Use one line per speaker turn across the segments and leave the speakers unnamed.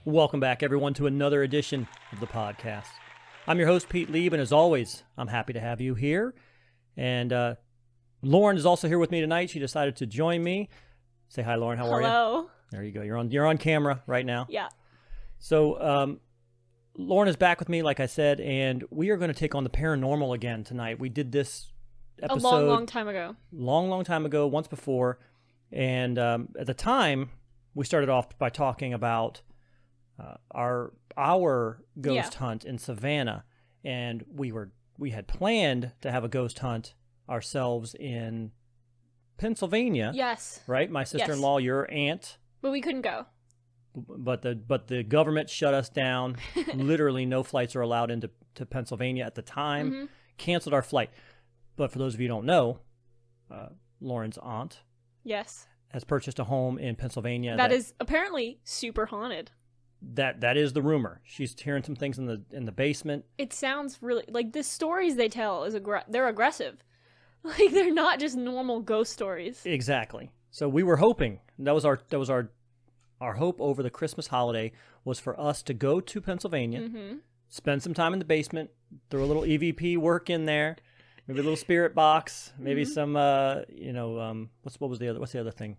Welcome back, everyone, to another edition of the podcast. I'm your host, Pete Lieb, and as always, I'm happy to have you here. And Lauren is also here with me tonight. She decided to join me. Say hi, Lauren. How are you?
Hello.
There you go. You're on camera right now.
Yeah.
So Lauren is back with me, like I said, and we are going to take on the paranormal again tonight. We did this episode
A long time ago.
Long time ago, once before. And at the time, we started off by talking about our ghost hunt in Savannah, and we had planned to have a ghost hunt ourselves in Pennsylvania.
Yes.
Right? My sister-in-law, your aunt.
But we couldn't go.
But the government shut us down. Literally no flights are allowed into Pennsylvania at the time.
Mm-hmm.
Canceled our flight. But for those of you who don't know, Lauren's aunt
Yes.
has purchased a home in Pennsylvania.
That is apparently super haunted.
That is the rumor. She's hearing some things in the basement.
It sounds really like the stories they tell they're aggressive. Like they're not just normal ghost stories.
Exactly. So we were hoping that was our hope over the Christmas holiday was for us to go to Pennsylvania, spend some time in the basement, throw a little EVP work in there, maybe a little spirit box, maybe some what's the other thing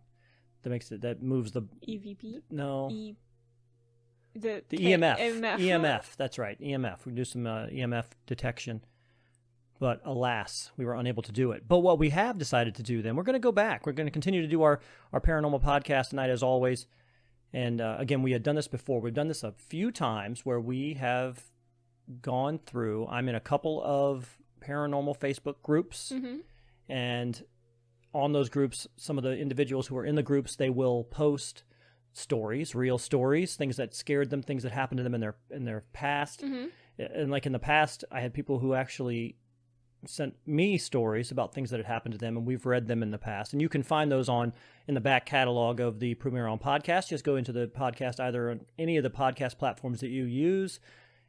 that moves the
EVP?
No.
The
EMF.
EMF.
EMF. That's right. EMF. We do some EMF detection. But alas, we were unable to do it. But what we have decided to do then, we're going to go back. We're going to continue to do our paranormal podcast tonight as always. And again, we had done this before. We've done this a few times where we have gone through. I'm in a couple of paranormal Facebook groups.
Mm-hmm.
And on those groups, some of the individuals who are in the groups, they will post stories, real stories, things that scared them, things that happened to them in their past.
Mm-hmm.
And like in the past, I had people who actually sent me stories about things that had happened to them, and we've read them in the past. And you can find those in the back catalog of the Premier On podcast. Just go into the podcast, either on any of the podcast platforms that you use,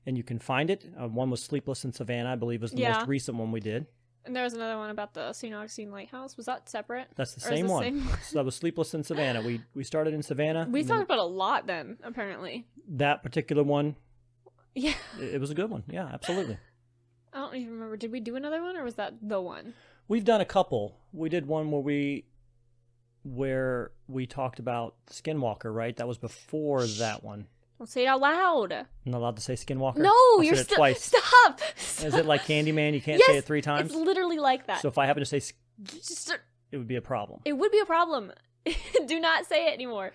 and you can find it. One was Sleepless in Savannah, I believe, was the most recent one we did.
And there was another one about the St. Augustine Lighthouse. Was that separate?
That's the same one. So that was Sleepless in Savannah. We started in Savannah.
We talked about a lot then, apparently.
That particular one,
yeah,
it was a good one. Yeah, absolutely.
I don't even remember. Did we do another one, or was that the one?
We've done a couple. We did one where we talked about Skinwalker, right? That was before that one.
Don't say it out loud.
I'm not allowed to say Skinwalker?
No,
you're
still
twice.
Stop.
Is it like Candyman? You can't say it 3 times?
It's literally like that.
So if I happen to say
Just,
it would be a problem.
it would be a problem. Do not say it anymore.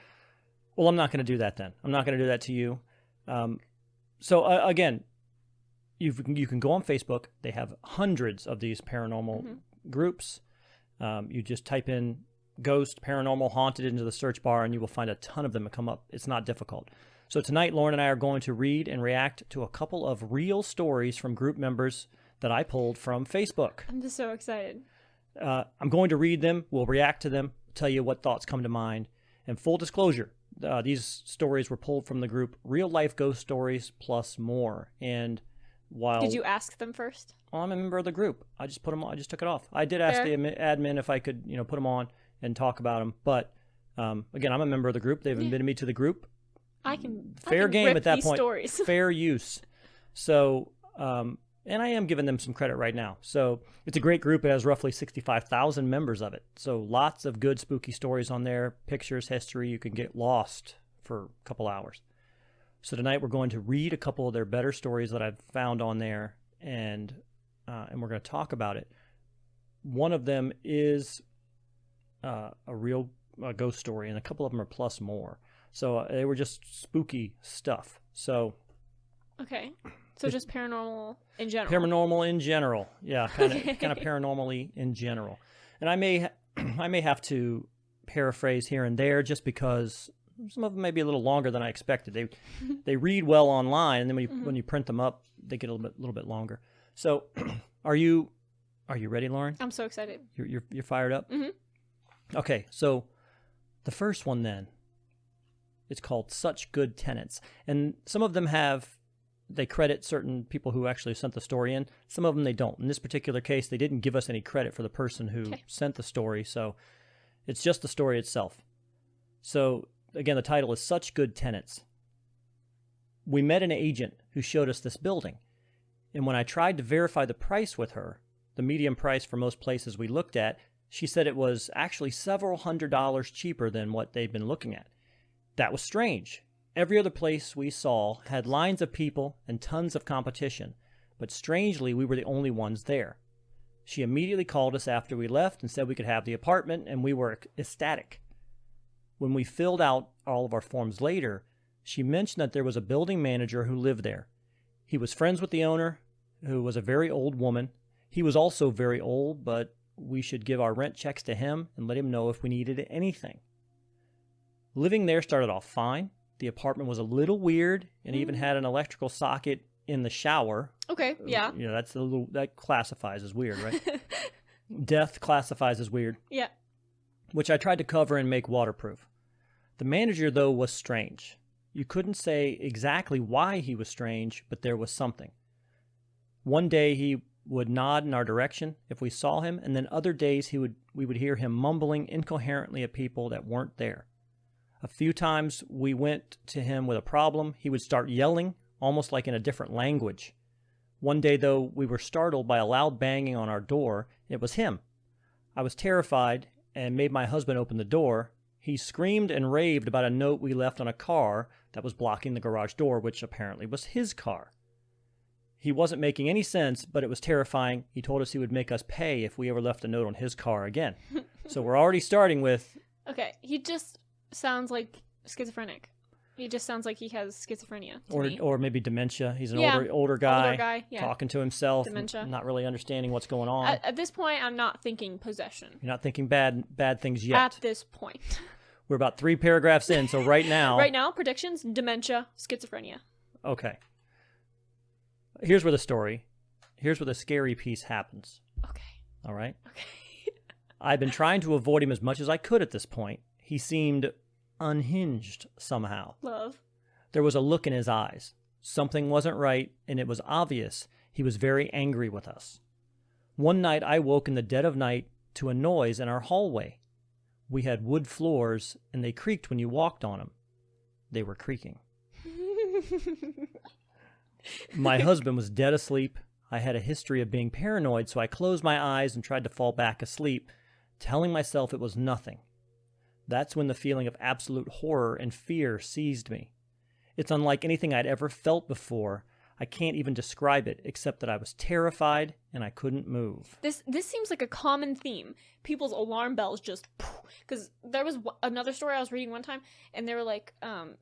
Well, I'm not going to do that then. I'm not going to do that to you. So again, you can go on Facebook. They have hundreds of these paranormal groups. You just type in ghost, paranormal, haunted into the search bar, and you will find a ton of them that come up. It's not difficult. So tonight, Lauren and I are going to read and react to a couple of real stories from group members that I pulled from Facebook.
I'm just so excited.
I'm going to read them. We'll react to them, tell you what thoughts come to mind. And full disclosure, these stories were pulled from the group Real Life Ghost Stories Plus More. And while
Did you ask them first?
Well, I'm a member of the group. I just took it off. I did ask the admin if I could, put them on and talk about them. But again, I'm a member of the group. They've admitted me to the group. Fair game
rip
at that
these
point.
Stories.
Fair use. So, and I am giving them some credit right now. So it's a great group. It has roughly 65,000 members of it. So lots of good spooky stories on there, pictures, history. You can get lost for a couple hours. So tonight we're going to read a couple of their better stories that I've found on there, and we're going to talk about it. One of them is a real ghost story, and a couple of them are plus more. So they were just spooky stuff. So
Okay. So just paranormal in general.
Paranormal in general. Yeah, kind of paranormally in general. And I may have to paraphrase here and there just because some of them may be a little longer than I expected. They read well online, and then when you print them up, they get a little bit longer. So, are you ready, Lauren?
I'm so excited.
You're fired up?
Mm-hmm.
Okay, so the first one then, it's called Such Good Tenants. And some of them they credit certain people who actually sent the story in. Some of them they don't. In this particular case, they didn't give us any credit for the person who sent the story, so it's just the story itself. So, again, the title is Such Good Tenants. We met an agent who showed us this building, and when I tried to verify the price with her, the median price for most places we looked at, she said it was actually several $100s cheaper than what they'd been looking at. That was strange. Every other place we saw had lines of people and tons of competition, but strangely, we were the only ones there. She immediately called us after we left and said we could have the apartment, and we were ecstatic. When we filled out all of our forms later, she mentioned that there was a building manager who lived there. He was friends with the owner, who was a very old woman. He was also very old, but we should give our rent checks to him and let him know if we needed anything. Living there started off fine. The apartment was a little weird and even had an electrical socket in the shower.
Okay, yeah.
You know, that classifies as weird, right? Death classifies as weird.
Yeah.
Which I tried to cover and make waterproof. The manager, though, was strange. You couldn't say exactly why he was strange, but there was something. One day he would nod in our direction if we saw him, and then other days we would hear him mumbling incoherently at people that weren't there. A few times we went to him with a problem, he would start yelling, almost like in a different language. One day, though, we were startled by a loud banging on our door. It was him. I was terrified and made my husband open the door. He screamed and raved about a note we left on a car that was blocking the garage door, which apparently was his car. He wasn't making any sense, but it was terrifying. He told us he would make us pay if we ever left a note on his car again. So we're already starting with...
Okay, he just sounds like schizophrenic. He just sounds like he has schizophrenia to me.
Or maybe dementia. He's an older guy,
Older guy, yeah.
talking to himself,
Dementia.
not really understanding what's going on.
At this point, I'm not thinking possession.
You're not thinking bad things yet.
At this point.
We're about 3 paragraphs in, so right now...
Right now, predictions, dementia, schizophrenia.
Okay. Here's where the scary piece happens.
Okay.
All right?
Okay.
I've been trying to avoid him as much as I could at this point. He seemed unhinged somehow.
Love.
There was a look in his eyes. Something wasn't right, and it was obvious he was very angry with us. One night I woke in the dead of night to a noise in our hallway. We had wood floors, and they creaked when you walked on them. They were creaking. My husband was dead asleep. I had a history of being paranoid, so I closed my eyes and tried to fall back asleep, telling myself it was nothing. That's when the feeling of absolute horror and fear seized me. It's unlike anything I'd ever felt before. I can't even describe it, except that I was terrified and I couldn't move.
This seems like a common theme. People's alarm bells just... Because there was another story I was reading one time, and they were like,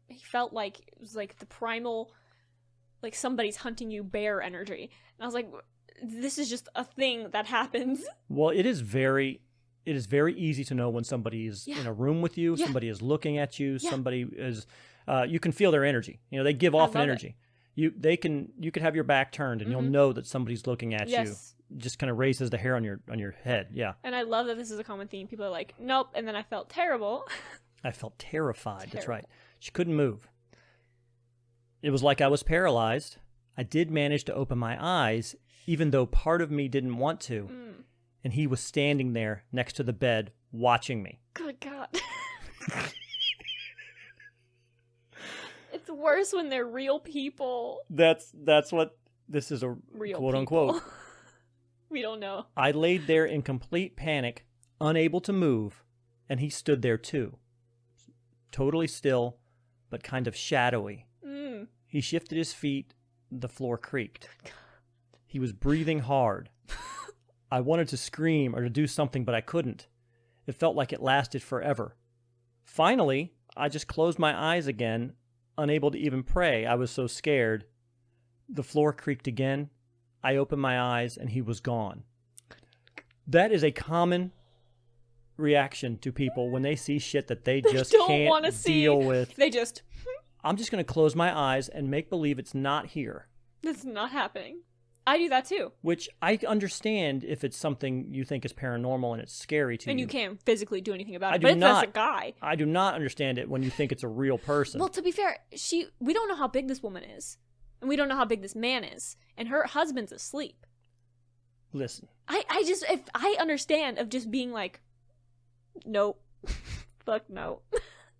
he felt like it was like the primal, like somebody's hunting you bear energy. And I was like, this is just a thing that happens.
Well, it is very easy to know when somebody is in a room with you, somebody is looking at you, somebody is, you can feel their energy. You know, they give off an energy. You could have your back turned and you'll know that somebody's looking at you. Just kind of raises the hair on your head. Yeah.
And I love that this is a common theme. People are like, nope. And then I felt terrible.
I felt terrified. That's right. She couldn't move. It was like I was paralyzed. I did manage to open my eyes, even though part of me didn't want to. And he was standing there next to the bed watching me.
Good God. It's worse when they're real people.
That's what this is, a
real
quote
people.
Unquote.
We don't know.
I laid there in complete panic, unable to move, and he stood there too. Totally still, but kind of shadowy. He shifted his feet, the floor creaked. He was breathing hard. I wanted to scream or to do something, but I couldn't. It felt like it lasted forever. Finally, I just closed my eyes again, unable to even pray. I was so scared. The floor creaked again. I opened my eyes, and he was gone. That is a common reaction to people when they see shit that they just can't deal with.
They just...
I'm just going to close my eyes and make believe it's not here.
It's not happening. I do that too.
Which I understand if it's something you think is paranormal and it's scary to you.
And you can't physically do anything about it. But if that's a guy.
I do not understand it when you think it's a real person.
Well, to be fair, we don't know how big this woman is. And we don't know how big this man is. And her husband's asleep.
Listen.
If I understand of just being like, nope. Fuck no.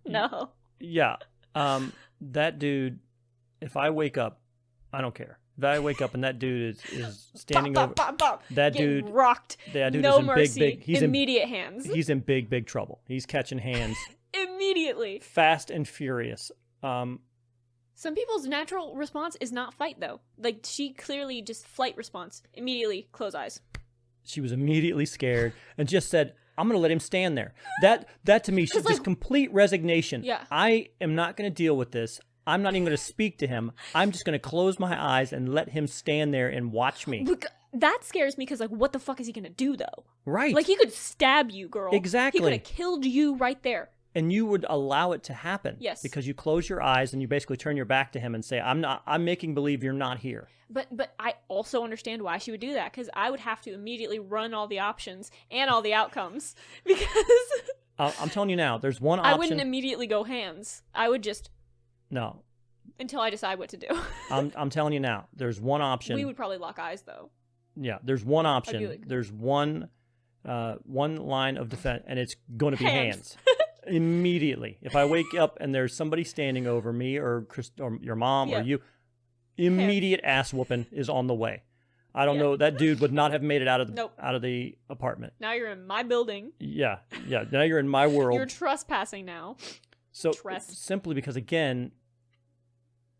No.
Yeah. That dude if I wake up, I don't care. If I wake up and that dude is standing
Bop,
over,
bop, bop, bop.
that
Getting
dude,
rocked.
that dude
No
is in
mercy.
big. He's
Immediate hands.
he's in big trouble. He's catching hands
Immediately.
fast and furious.
Some people's natural response is not fight, though. Like, she clearly just flight response. Immediately close eyes.
She was immediately scared and just said, I'm going to let him stand there. That to me, she's just complete resignation.
Yeah.
I am not going to deal with this. I'm not even going to speak to him. I'm just going to close my eyes and let him stand there and watch me.
That scares me because, like, what the fuck is he going to do, though?
Right.
Like, he could stab you, girl.
Exactly.
He could have killed you right there.
And you would allow it to happen.
Yes.
Because you close your eyes and you basically turn your back to him and say, I'm making believe you're not here.
But I also understand why she would do that, because I would have to immediately run all the options and all the outcomes, because
I'm telling you now, there's one option.
I wouldn't immediately go hands. I would just
No.
until I decide what to do.
I'm telling you now, there's one option.
We would probably lock eyes, though.
Yeah, there's one
I'd
option.
be like-
There's one line of defense, and it's going to be
Hands.
hands. Immediately. If I wake up and there's somebody standing over me or your mom or
Yeah.
you, immediate ass whooping is on the way. I don't know. That dude would not have made it out of the
Nope.
out of the apartment.
Now you're in my building.
Yeah. Now you're in my world.
You're trespassing now.
So
Trust.
simply because, again,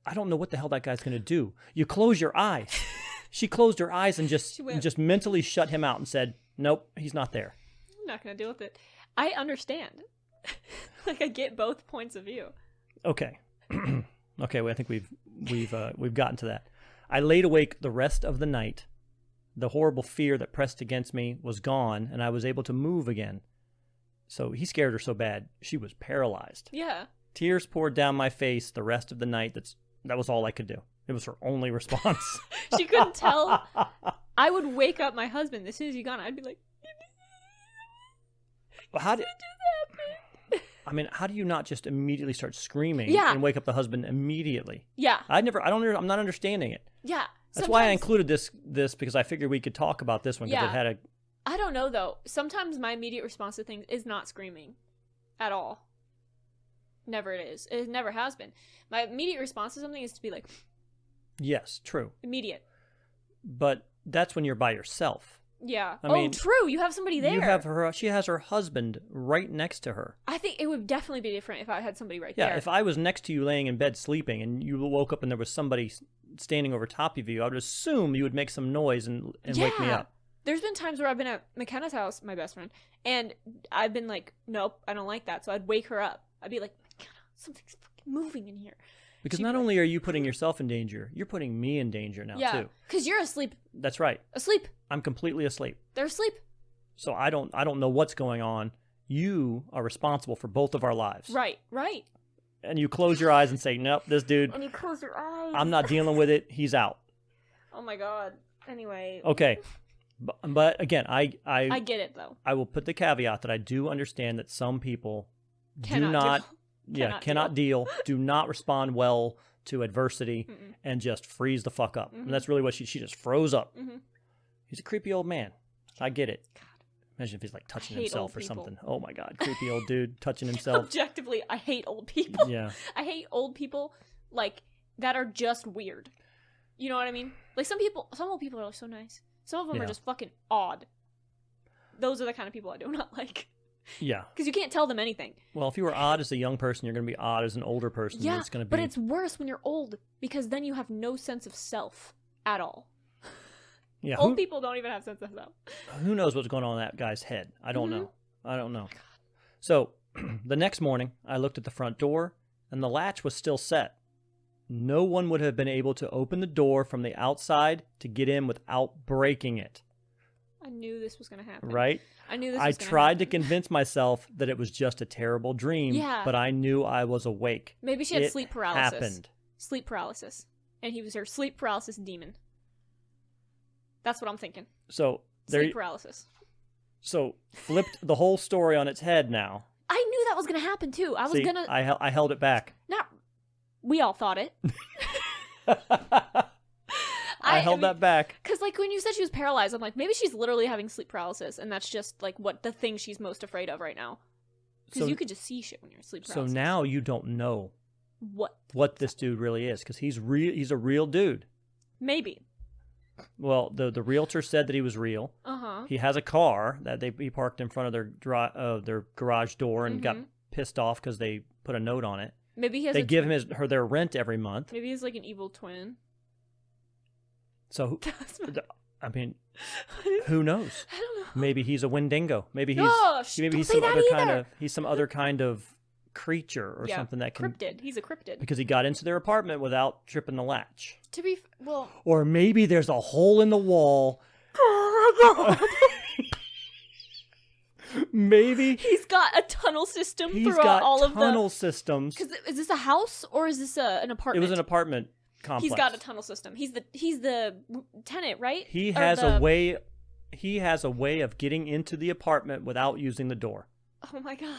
I don't know what the hell that guy's going to do. You close your eyes. She closed her eyes and
She went-
just mentally shut him out and said, "Nope, he's not there."
I'm not going to deal with it. I understand. Like, I get both points of view.
Okay. Okay. Well, I think we've gotten to that. I laid awake the rest of the night. The horrible fear that pressed against me was gone, and I was able to move again. So he scared her so bad she was paralyzed.
Yeah.
Tears poured down my face the rest of the night. That was all I could do. It was her only response.
She couldn't tell. I would wake up my husband as soon as he gone. I'd be like,
How do you not just immediately start screaming
Yeah.
and wake up the husband immediately?
yeah,
I'm not understanding it.
yeah.
That's why I
Sometimes-
included this because I figured we could talk about this one because
Yeah.
it had a
I don't know, though. Sometimes my immediate response to things is not screaming at all. Never it is. It never has been. My immediate response to something is to be like,
yes, true.
immediate.
But that's when you're by yourself.
Yeah.
I mean,
true. You have somebody there.
You have her. She has her husband right next to her.
I think it would definitely be different if I had somebody right
Yeah,
there.
if I was next to you laying in bed sleeping and you woke up and there was somebody standing over top of you, I would assume you would make some noise and wake me
Yeah.
up.
There's been times where I've been at McKenna's house, my best friend, and I've been like, nope, I don't like that. So I'd wake her up. I'd be like, McKenna, something's fucking moving in here.
Because
She'd
not
be like-
only are you putting yourself in danger, you're putting me in danger now
Yeah.
too.
Because you're asleep.
That's right.
Asleep.
I'm completely asleep.
They're asleep.
So I don't know what's going on. You are responsible for both of our lives.
Right.
And you close your eyes and say, "Nope, this dude,
And you close your eyes.
I'm not dealing with it. He's out."
Oh my god. Anyway.
Okay. But again, I
get it, though.
I will put the caveat that I do understand that some people
Cannot
cannot deal, do not respond well to adversity
Mm-mm.
and just freeze the fuck up.
Mhm.
And that's really what she just froze up.
Mhm.
He's a creepy old man. I get it. Imagine if he's like touching
hate
himself
old
or
people.
something. Oh my god, creepy old dude touching himself.
Objectively, I hate old people.
Yeah.
I hate old people, like, that are just weird. You know what I mean? Like, some old people are so nice. Some of them are
Yeah.
just fucking odd. Those are the kind of people I do not like.
Yeah.
Because you can't tell them anything.
Well, if you were odd as a young person, you're going to be odd as an older person.
Yeah,
It's going to be
but it's worse when you're old, because then you have no sense of self at all.
yeah.
Old people don't even have sense of self.
Who knows what's going on in that guy's head? I don't
Mhm.
know. I don't know. So, the next morning, I looked at the front door, and the latch was still set. No one would have been able to open the door from the outside to get in without breaking it.
I knew this was going to happen.
Right?
I knew this
I
was going
tried to
happen.
convince myself that it was just a terrible dream,
Yeah.
but I knew I was awake.
Maybe she had
It
sleep paralysis.
happened.
Sleep paralysis. And he was her sleep paralysis demon. That's what I'm thinking.
So, there.
Sleep paralysis.
So, flipped the whole story on its head now.
I knew that was going to happen, too. I was
See,
going to...
I held it back.
Not... We all thought it.
I held that back.
Because, like, when you said she was paralyzed, I'm like, maybe she's literally having sleep paralysis, and that's just, like, what the thing she's most afraid of right now. Because
So-
you could just see shit when you're sleep
So
paralysis.
now you don't know
what
this dude really is, because he's a real dude.
maybe.
Well, the realtor said that he was real. He has a car that he parked in front of their garage door and got pissed off because they put a note on it.
Maybe he has
They give him their rent every month.
Maybe he's like an evil twin.
So, I mean, who knows?
I don't know.
Maybe he's a Wendigo. Maybe he's
don't say that either.
some other kind of creature or something that can
cryptid. He's a cryptid.
because he got into their apartment without tripping the latch.
To be well,
Or maybe there's a hole in the wall.
oh my god.
Maybe
He's got a tunnel system
he's
throughout
got
all of the.
tunnel systems.
Because is this a house or is this an
It
apartment?
was an apartment complex.
He's got a tunnel system. He's the tenant, right?
He
Or
has
the-
a way. He has a way of getting into the apartment without using the door.
Oh my god.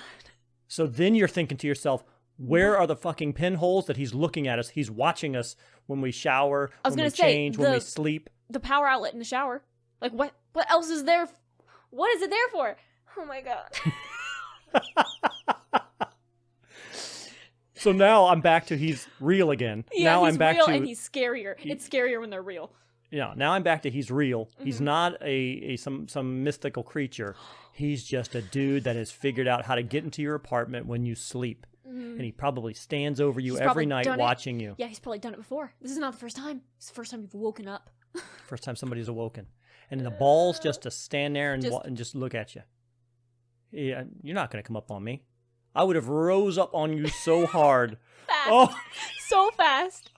So then you're thinking to yourself, where are the fucking pinholes that he's looking at us? He's watching us when we shower,
I was
when we
gonna say,
change, when we sleep.
The power outlet in the shower. Like what? What else is there? What is it there for? Oh my god.
So now I'm back to he's real again.
Yeah,
now
he's
I'm back
real
to
and he's scarier. It's scarier when they're real.
yeah. Now I'm back to he's real. He's not some mystical creature. He's just a dude that has figured out how to get into your apartment when you sleep, and he probably stands over you
He's
every
probably
night
done it.
watching you.
Yeah, he's probably done it before. This is not the first time. It's the first time you've woken up.
First time somebody's awoken, and the balls just to stand there and just look at you. Yeah, you're not gonna come up on me. I would have rose up on you so hard.
Fast.
Oh,
So fast.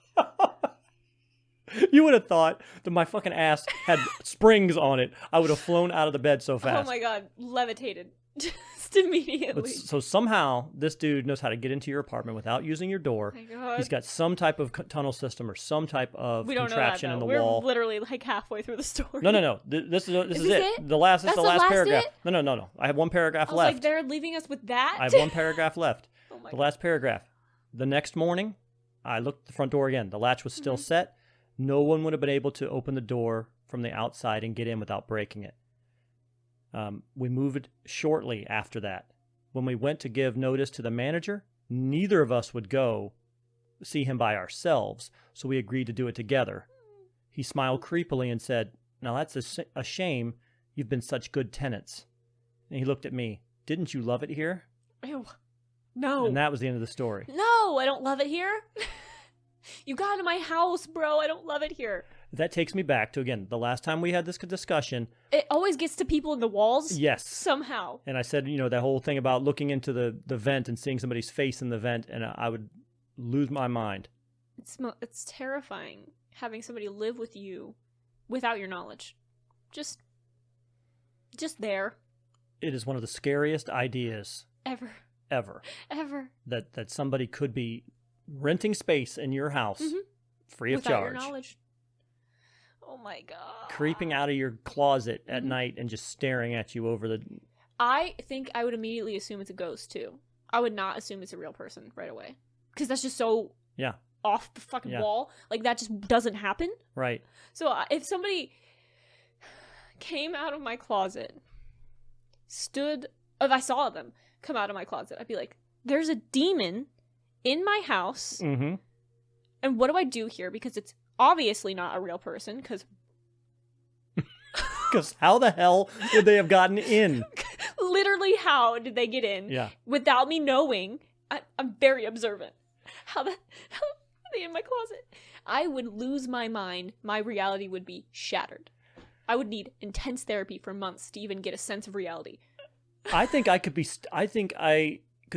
you would have thought that my fucking ass had springs on it. I would have flown out of the bed so fast.
Oh my god. Levitated. Just immediately.
But so somehow this dude knows how to get into your apartment without using your door.
Oh my god.
He's got some type of tunnel system or some type of
We don't know that,
contraption
though.
in the
We're
wall.
literally like halfway through the story.
No. This is
this
it.
it?
The last. This
That's
is the
the
last
last
paragraph.
it?
No. I have one paragraph
I was
left.
like, they're leaving us with that?
I have one paragraph left.
Oh my
The
god.
last paragraph. The next morning, I looked at the front door again. The latch was
Mm-hmm.
still set. No one would have been able to open the door from the outside and get in without breaking it. We moved shortly after that. When we went to give notice to the manager, neither of us would go see him by ourselves, so we agreed to do it together. He smiled creepily and said, "Now that's a shame. You've been such good tenants." And he looked at me. "Didn't you love it here?"
Ew. No.
And that was the end of the story.
No, I don't love it here. You got into my house, bro. I don't love it here.
That takes me back to, again, the last time we had this discussion.
It always gets to people in the walls.
Yes.
Somehow.
And I said, that whole thing about looking into the vent and seeing somebody's face in the vent, and I would lose my mind.
It's terrifying having somebody live with you without your knowledge. Just there.
It is one of the scariest ideas
Ever.
that somebody could be renting space in your house free of
Without
charge.
your knowledge. Oh my god.
Creeping out of your closet at night and just staring at you over the...
I think I would immediately assume it's a ghost too. I would not assume it's a real person right away. Because that's just so
Yeah,
off the fucking
Yeah.
wall. Like that just doesn't happen.
right.
So if somebody came out of my closet, if I saw them come out of my closet, I'd be like, there's a demon in my house.
Mm-hmm.
And what do I do here? Because it's obviously not a real person. Because
Because how the hell would they have gotten in?
literally, how did they get in
Yeah.
without me knowing? I'm very observant. How are they in my closet? I would lose my mind. My reality would be shattered. I would need intense therapy for months to even get a sense of reality.
I think I could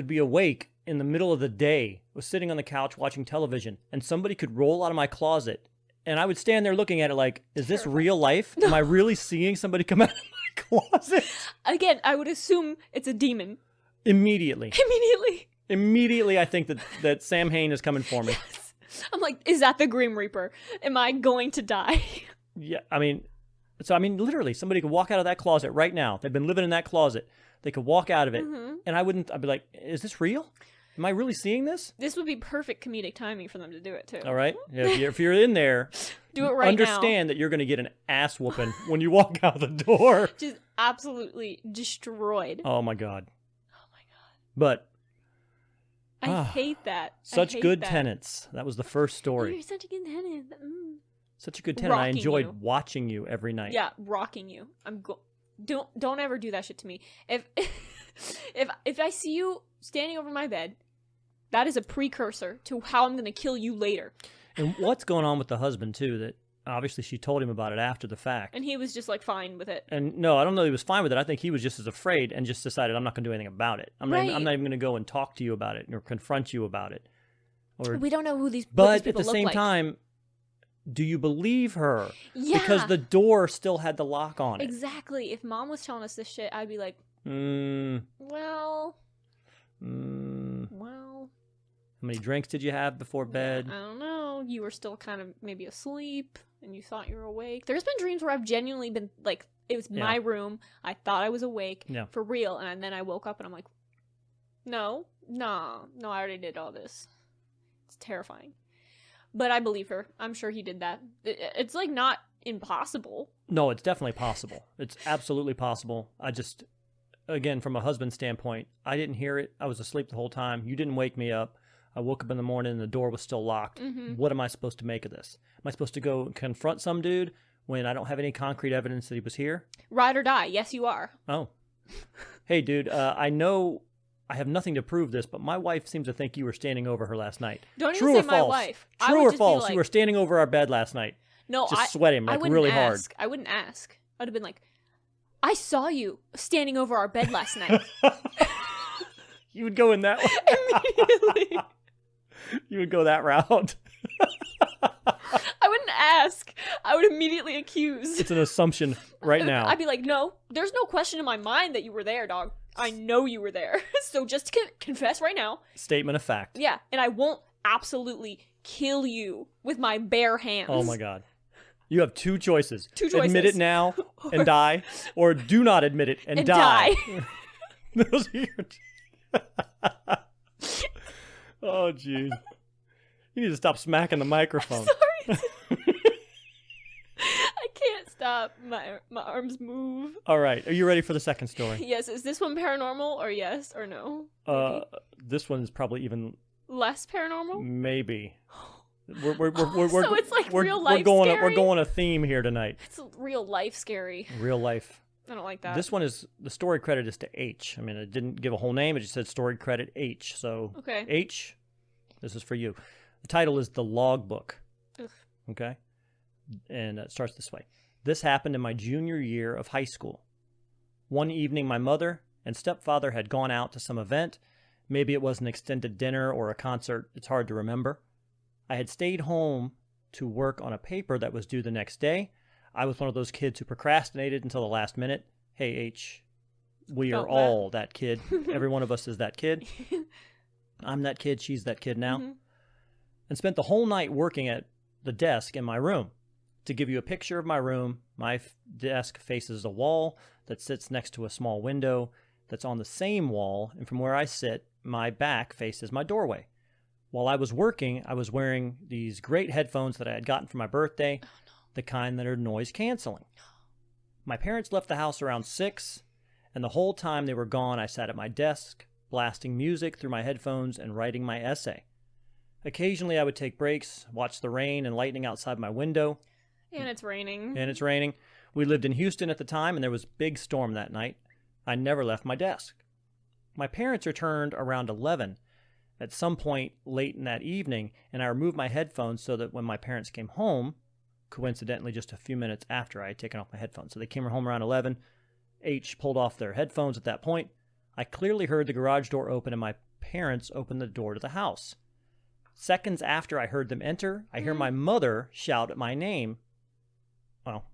be awake in the middle of the day, was sitting on the couch watching television, and somebody could roll out of my closet, and I would stand there looking at it like, is this real life? Am I really seeing somebody come out of my closet?
Again, I would assume it's a demon.
Immediately, I think that Sam Hain is coming for me.
I'm like, is that the Grim Reaper? Am I going to die?
Yeah, literally, somebody could walk out of that closet right now. They've been living in that closet. They could walk out of it, and I'd be like, is this real? Am I really seeing this?
This would be perfect comedic timing for them to do it too.
All right. Yeah, if you're in there,
Do it right
understand that you're going to get an ass whooping when you walk out the door.
Just absolutely destroyed.
Oh my god.
Oh my god.
But
I hate that.
Such good tenants. That was the first story.
You're such a good tenant.
Such a good tenant. I
Rocking
enjoyed
you.
watching you every night.
Yeah, rocking you. Don't ever do that shit to me. If if I see you standing over my bed, that is a precursor to how I'm gonna kill you later.
And what's going on with the husband too? That obviously she told him about it after the fact.
And he was just like fine with it.
And no, I don't know he was fine with it. I think he was just as afraid and just decided I'm not going to do anything about it. I'm not even going to go and talk to you about it or confront you about it. Or
We don't know what these
But
people
at the
look
same
like.
time, do you believe her?
Yeah.
Because the door still had the lock on it.
Exactly. If mom was telling us this shit, I'd be like,
Mm,
well,
mm.
well.
How many drinks did you have before bed?
I don't know. You were still kind of maybe asleep and you thought you were awake. There's been dreams where I've genuinely been like, it was my room. I thought I was awake for real. And then I woke up and I'm like, no, I already did all this. It's terrifying. But I believe her. I'm sure he did that. It's like not impossible.
No, it's definitely possible. It's absolutely possible. I just, again, from a husband standpoint, I didn't hear it. I was asleep the whole time. You didn't wake me up. I woke up in the morning and the door was still locked.
Mm-hmm.
What am I supposed to make of this? Am I supposed to go confront some dude when I don't have any concrete evidence that he was here?
Ride or die. Yes, you are.
Oh. Hey, dude, I know I have nothing to prove this, but my wife seems to think you were standing over her last night.
Don't
True
even
or
say my
false?
wife. I
True
would
or
just be
false?
like-
You were standing over our bed last night.
No,
just sweating
I
like
wouldn't
really
ask. I wouldn't ask. I'd have been like, I saw you standing over our bed last night.
hard. You would go in that way.
Immediately.
You would go that route.
I wouldn't ask. I would immediately accuse.
It's an assumption right now.
I'd be like, no, there's no question in my mind that you were there, dog. I know you were there. So just confess right now.
Statement of fact.
Yeah, and I won't absolutely kill you with my bare hands.
Oh my God. You have two choices.
Two choices.
Admit it now and die, or do not admit it and die. Those are your... Oh, jeez. You need to stop smacking the microphone.
Sorry. I can't stop. My arms move.
All right. Are you ready for the second story?
Yes. Is this one paranormal or yes or no?
This one is probably even
Less paranormal?
maybe. We're
So it's like real life
We're
scary?
going a theme here tonight.
It's real life scary.
Real life.
I don't like that.
This one is, the story credit is to H. I mean, it didn't give a whole name. It just said story credit H. So
Okay.
H, this is for you. The title is The Logbook.
Ugh.
Okay. And it starts this way. This happened in my junior year of high school. One evening, my mother and stepfather had gone out to some event. Maybe it was an extended dinner or a concert. It's hard to remember. I had stayed home to work on a paper that was due the next day. I was one of those kids who procrastinated until the last minute. Hey, H, we
Felt
are all that kid. Every one of us is that kid.
Mm-hmm.
I'm that kid. She's that kid now. And spent the whole night working at the desk in my room. To give you a picture of my room, my desk faces a wall that sits next to a small window that's on the same wall, and from where I sit, my back faces my doorway. While I was working, I was wearing these great headphones that I had gotten for my birthday, the kind that are noise canceling. My parents left the house around 6, and the whole time they were gone, I sat at my desk, blasting music through my headphones and writing my essay. Occasionally, I would take breaks, watch the rain and lightning outside my window.
And it's raining.
And it's raining. We lived in Houston at the time, and there was a big storm that night. I never left my desk. My parents returned around 11 at some point late in that evening, and I removed my headphones so that when my parents came home, coincidentally just a few minutes after I had taken off my headphones. So they came home around 11. H pulled off their headphones at that point. I clearly heard the garage door open and my parents opened the door to the house. Seconds after I heard them enter, I hear my mother shout at my name. Well,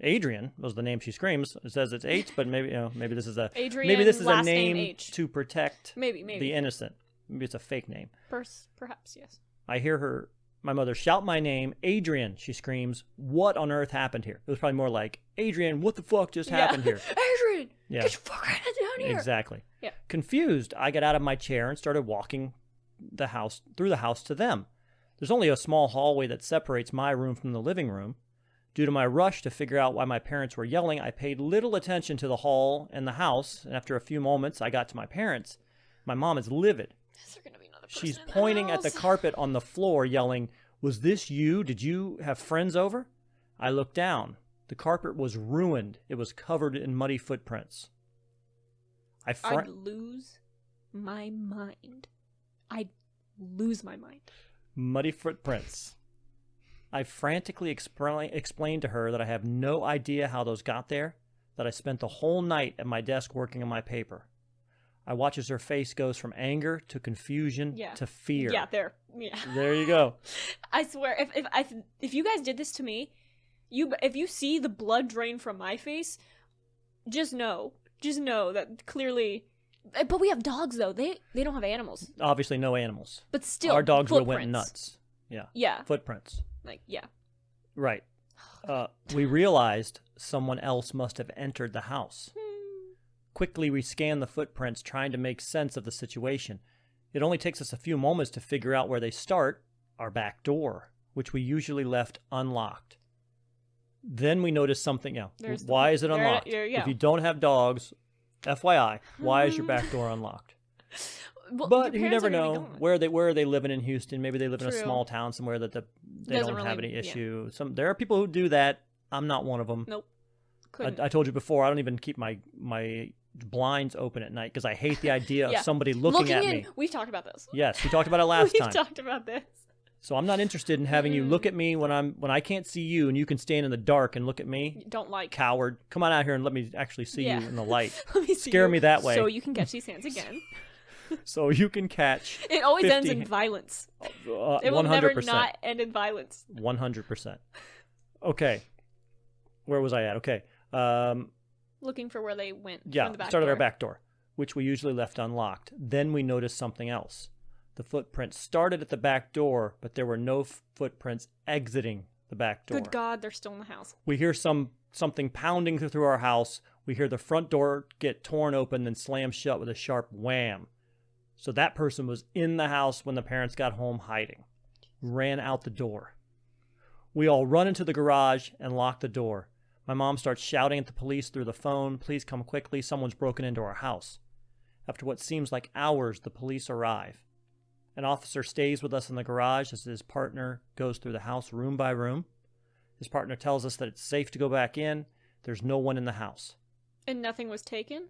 Adrian was the name she screams. It says it's H, but maybe maybe this is a
Adrian,
maybe this is a
last
name
H.
to protect
Maybe.
the innocent. Maybe it's a fake name.
Perhaps, yes.
I hear my mother shout my name, Adrian, she screams. What on earth happened here? It was probably more like, Adrian, what the fuck just happened here?
Adrian,
Yeah.
get your fucking head down here.
Exactly.
Yeah.
Confused, I got out of my chair and started walking through the house to them. There's only a small hallway that separates my room from the living room. Due to my rush to figure out why my parents were yelling, I paid little attention to the hall and the house, and after a few moments, I got to my parents. My mom is livid.
These are gonna be
She's
in the
pointing at the
house.
carpet on the floor, yelling, "Was this you? Did you have friends over?" I looked down. The carpet was ruined. It was covered in muddy footprints.
I'd lose my mind. I'd lose my mind.
Muddy footprints. I frantically explained to her that I have no idea how those got there, that I spent the whole night at my desk working on my paper. I watch as her face goes from anger to confusion to fear.
Yeah, there. Yeah.
There you go.
I swear, if you guys did this to me, if you see the blood drain from my face, just know that clearly. But we have dogs though. They don't have animals.
Obviously, no animals.
But still,
our dogs would have went
footprints.
nuts. Yeah.
Yeah.
Footprints.
Like yeah.
Right. We realized someone else must have entered the house. Quickly, we scanned the footprints, trying to make sense of the situation. It only takes us a few moments to figure out where they start: our back door, which we usually left unlocked. Then we noticed something else. Why is it unlocked? If you don't have dogs, FYI, why is your back door unlocked?
Well,
But
your
you
parents
never
are gonna be
know
gone.
where are they living in Houston. Maybe they live in a
True.
small town somewhere that they
Doesn't
don't have
really-
any
yeah.
issue. There are people who do that. I'm not one of them.
Nope. Couldn't.
I told you before, I don't even keep my blinds open at night because I hate the idea
Yeah.
of somebody looking at
in.
me.
We've talked about this.
Yes, we talked about it last
We've
time.
talked about this.
So I'm not interested in having you look at me when I can't see you and you can stand in the dark and look at me.
Don't like.
Coward. Come on out here and let me actually see
Yeah.
you in the light.
Let me see
Scare
you
me that way.
so you can catch these hands again.
So you can catch
It always ends
50
in violence. It will
100%.
never not end in violence.
100%. Okay. Where was I at? Okay.
Looking for where they went.
Yeah,
from the back
started
door.
our back door, which we usually left unlocked. Then we noticed something else. The footprints started at the back door, but there were no footprints exiting the back door.
Good God, they're still in the house.
We hear something pounding through our house. We hear the front door get torn open and slam shut with a sharp wham. So that person was in the house when the parents got home hiding. Ran out the door. We all run into the garage and lock the door. My mom starts shouting at the police through the phone, "Please come quickly, someone's broken into our house." After what seems like hours, the police arrive. An officer stays with us in the garage as his partner goes through the house room by room. His partner tells us that it's safe to go back in. There's no one in the house.
And nothing was taken?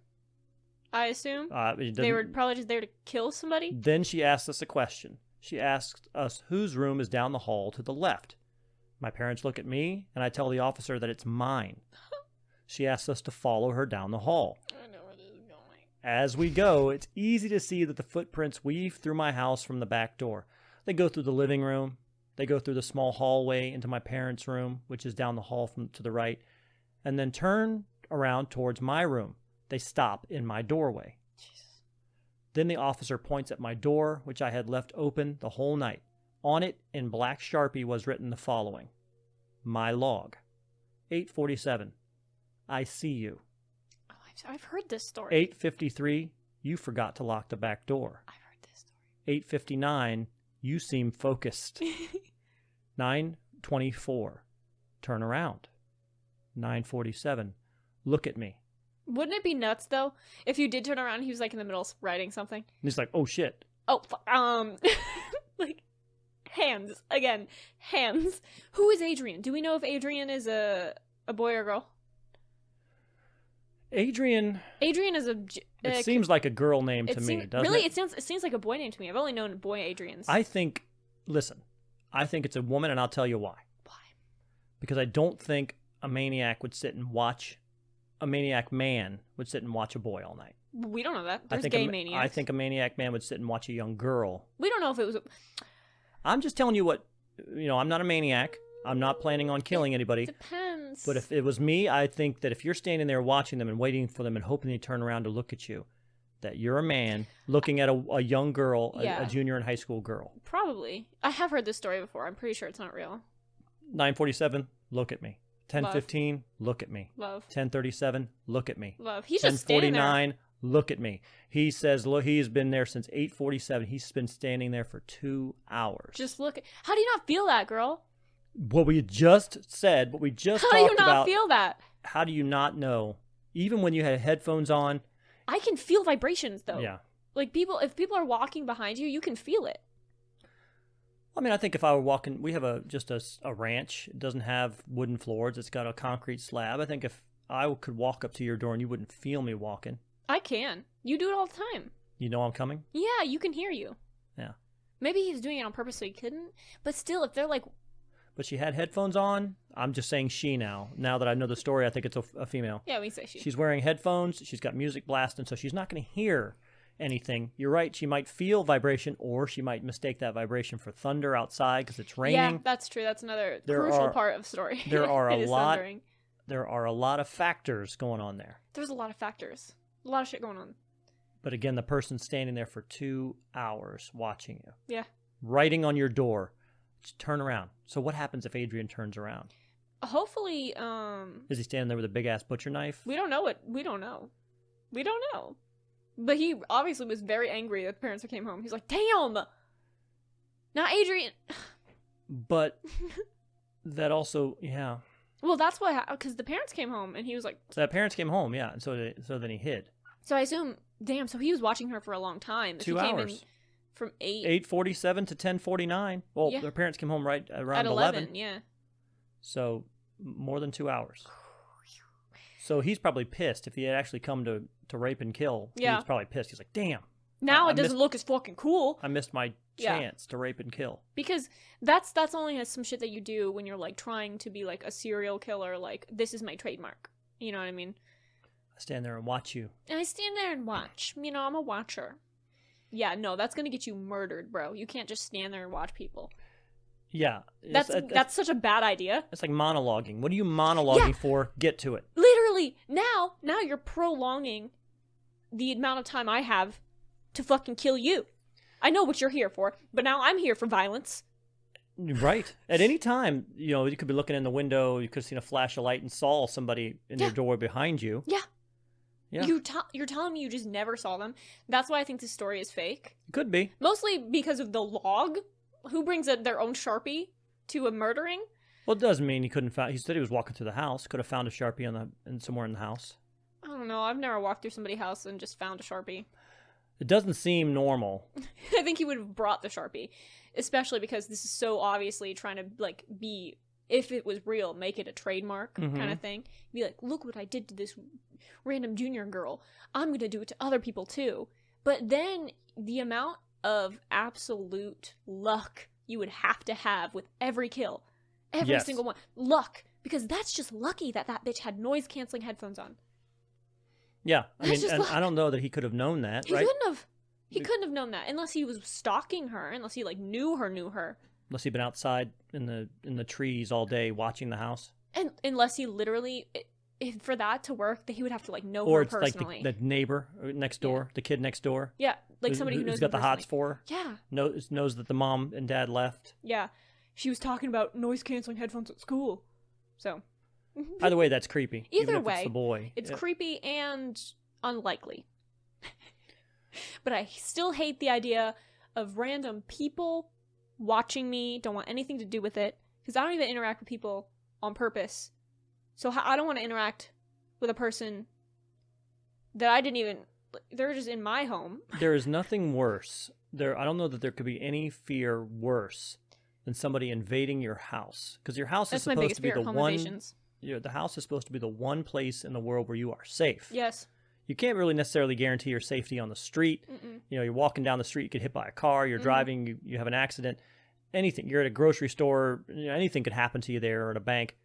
I assume?
It
They were
doesn't-
probably just there to kill somebody?
Then she asked us a question. She asked us whose room is down the hall to the left. My parents look at me, and I tell the officer that it's mine. She asks us to follow her down the hall.
I know where this is going.
As we go, it's easy to see that the footprints weave through my house from the back door. They go through the living room. They go through the small hallway into my parents' room, which is down the hall to the right, and then turn around towards my room. They stop in my doorway.
Jesus.
Then the officer points at my door, which I had left open the whole night. On it, in black Sharpie, was written the following: "My log. 8:47. I see you.
Oh, I've heard this story.
8:53. You forgot to lock the back door.
I've heard this story.
8:59. You seem focused. 9:24. Turn around. 9:47. Look at me."
Wouldn't it be nuts, though, if you did turn around and he was, like, in the middle of writing something?
And he's like, "Oh shit."
Oh, like, hands. Again, hands. Who is Adrian? Do we know if Adrian is a boy or girl?
Adrian.
Adrian is
It seems like a girl name to me, doesn't
really,
it?
it seems like a boy name to me. I've only known boy Adrians.
I think it's a woman, and I'll tell you why.
Why?
Because I don't think a maniac man would sit and watch a boy all night.
We don't know that.
I
There's
think
gay maniacs.
I think a maniac man would sit and watch a young girl.
We don't know if it was...
I'm just telling you what, I'm not a maniac. I'm not planning on killing anybody.
Depends.
But if it was me, I think that if you're standing there watching them and waiting for them and hoping they turn around to look at you, that you're a man looking at a young girl, a junior in high school girl.
Probably. I have heard this story before. I'm pretty sure it's not real.
9:47, look at me. 10:15, look at me.
Love.
10:37, look at me.
Love. He's just standing there.
10:49, look at me. He says, look, he's been there since 8:47. He's been standing there for 2 hours.
Just look. How do you not feel that, girl?
What we just said, what we just
How
talked
do you not
about.
feel that?
How do you not know? Even when you had headphones on.
I can feel vibrations, though.
Yeah.
Like if people are walking behind you, you can feel it.
I mean, I think if I were walking, we have just a ranch. It doesn't have wooden floors. It's got a concrete slab. I think if I could walk up to your door and you wouldn't feel me walking.
I can. You do it all the time.
You know I'm coming?
Yeah, you can hear you.
Yeah.
Maybe he was doing it on purpose so he couldn't. But still, if they're like...
But she had headphones on. I'm just saying she now. Now that I know the story, I think it's a female.
Yeah, we say she.
She's wearing headphones. She's got music blasting, so she's not going to hear anything. You're right. She might feel vibration, or she might mistake that vibration for thunder outside because it's raining.
Yeah, that's true. That's another crucial part of the story.
There are a lot.
Thundering.
There are a lot of factors going on there.
There's a lot of factors. A lot of shit going on.
But again, the person's standing there for 2 hours watching you.
Yeah.
Writing on your door. Just turn around. So what happens if Adrian turns around?
Hopefully,
Is he standing there with a big ass butcher knife?
we don't know it. We don't know. We don't know. But he obviously was very angry that the parents came home. He's like, damn! Now Adrian...
But that also, yeah.
Well, that's what... Because the parents came home, and he was like...
So the parents came home, yeah, and so then he hid.
So I assume... Damn, so he was watching her for a long time. If
2
he came
hours.
in from 8...
8:47 to 10:49. Well,
Yeah.
their parents came home right around
At 11, yeah.
So more than 2 hours. So he's probably pissed. If he had actually come to rape and kill,
Yeah.
he's probably pissed. He's like, damn,
Now
I
it doesn't look as fucking cool.
I missed my
Yeah.
chance to rape and kill.
Because that's only some shit that you do when you're like trying to be like a serial killer. Like, this is my trademark. You know what I mean?
I stand there and watch you.
And I stand there and watch. You know, I'm a watcher. Yeah, no, that's gonna get you murdered, bro. You can't just stand there and watch people.
Yeah.
That's such a bad idea.
It's like monologuing. What are you monologuing for? Get to it.
Literally, now you're prolonging the amount of time I have to fucking kill you. I know what you're here for, but now I'm here for violence.
Right. At any time, you could be looking in the window, you could have seen a flash of light and saw somebody in your door behind you.
Yeah.
Yeah.
You're telling me you just never saw them? That's why I think this story is fake.
Could be.
Mostly because of the log. Who brings their own Sharpie to a murdering?
Well, it doesn't mean he couldn't find. He said he was walking through the house. Could have found a Sharpie somewhere in the house.
I don't know. I've never walked through somebody's house and just found a Sharpie.
It doesn't seem normal.
I think he would have brought the Sharpie, especially because this is so obviously trying to like be, if it was real, make it a trademark kind of thing. Be like, look what I did to this random junior girl. I'm gonna do it to other people too. But then the amount of absolute luck you would have to have with every kill, every single one, luck, because that's just lucky that bitch had noise canceling headphones on.
Yeah, I
That's
mean,
just
and
luck.
I don't know that he could have known that,
He
right?
couldn't have. He couldn't have known that unless he was stalking her, unless he like knew her.
Unless he'd been outside in the trees all day watching the house.
And unless he literally, if for that to work, that he would have to like know
Or
her
it's
personally.
like the neighbor next door, the kid next door.
Yeah, like somebody who knows
who's got
him
the hots
personally.
for her.
Yeah,
Knows that the mom and dad left.
yeah. She was talking about noise canceling headphones at school. So
Either way, that's creepy.
Either
even if
way,
it's the boy.
it's
Yeah.
creepy and unlikely. But I still hate the idea of random people watching me. Don't want anything to do with it because I don't even interact with people on purpose. So I don't want to interact with a person that I didn't even. They're just in my home.
There is nothing worse. I don't know that there could be any fear worse than somebody invading your house, because your house
That's
is
my
supposed
biggest
to be
fear.
the
Home
one.
invasions.
The house is supposed to be the one place in the world where you are safe.
Yes.
You can't really necessarily guarantee your safety on the street.
Mm-mm.
You're walking down the street, you get hit by a car. You're driving, you have an accident. Anything. You're at a grocery store. Anything could happen to you there, or at a bank.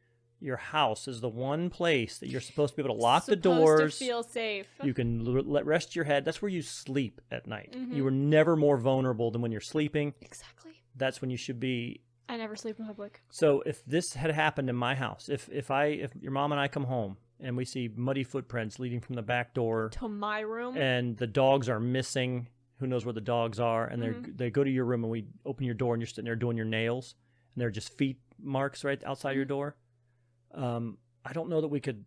Your house is the one place that you're supposed to be able to lock the doors.
To feel safe.
You can rest your head. That's where you sleep at night.
Mhm.
You are never more vulnerable than when you're sleeping.
Exactly.
That's when you should be.
I never sleep in public.
So if this had happened in my house, if your mom and I come home and we see muddy footprints leading from the back door,
To my room.
and the dogs are missing, who knows where the dogs are, and
Mm-hmm.
they go to your room and we open your door and you're sitting there doing your nails, and they're just feet marks right outside your door. I don't know that we could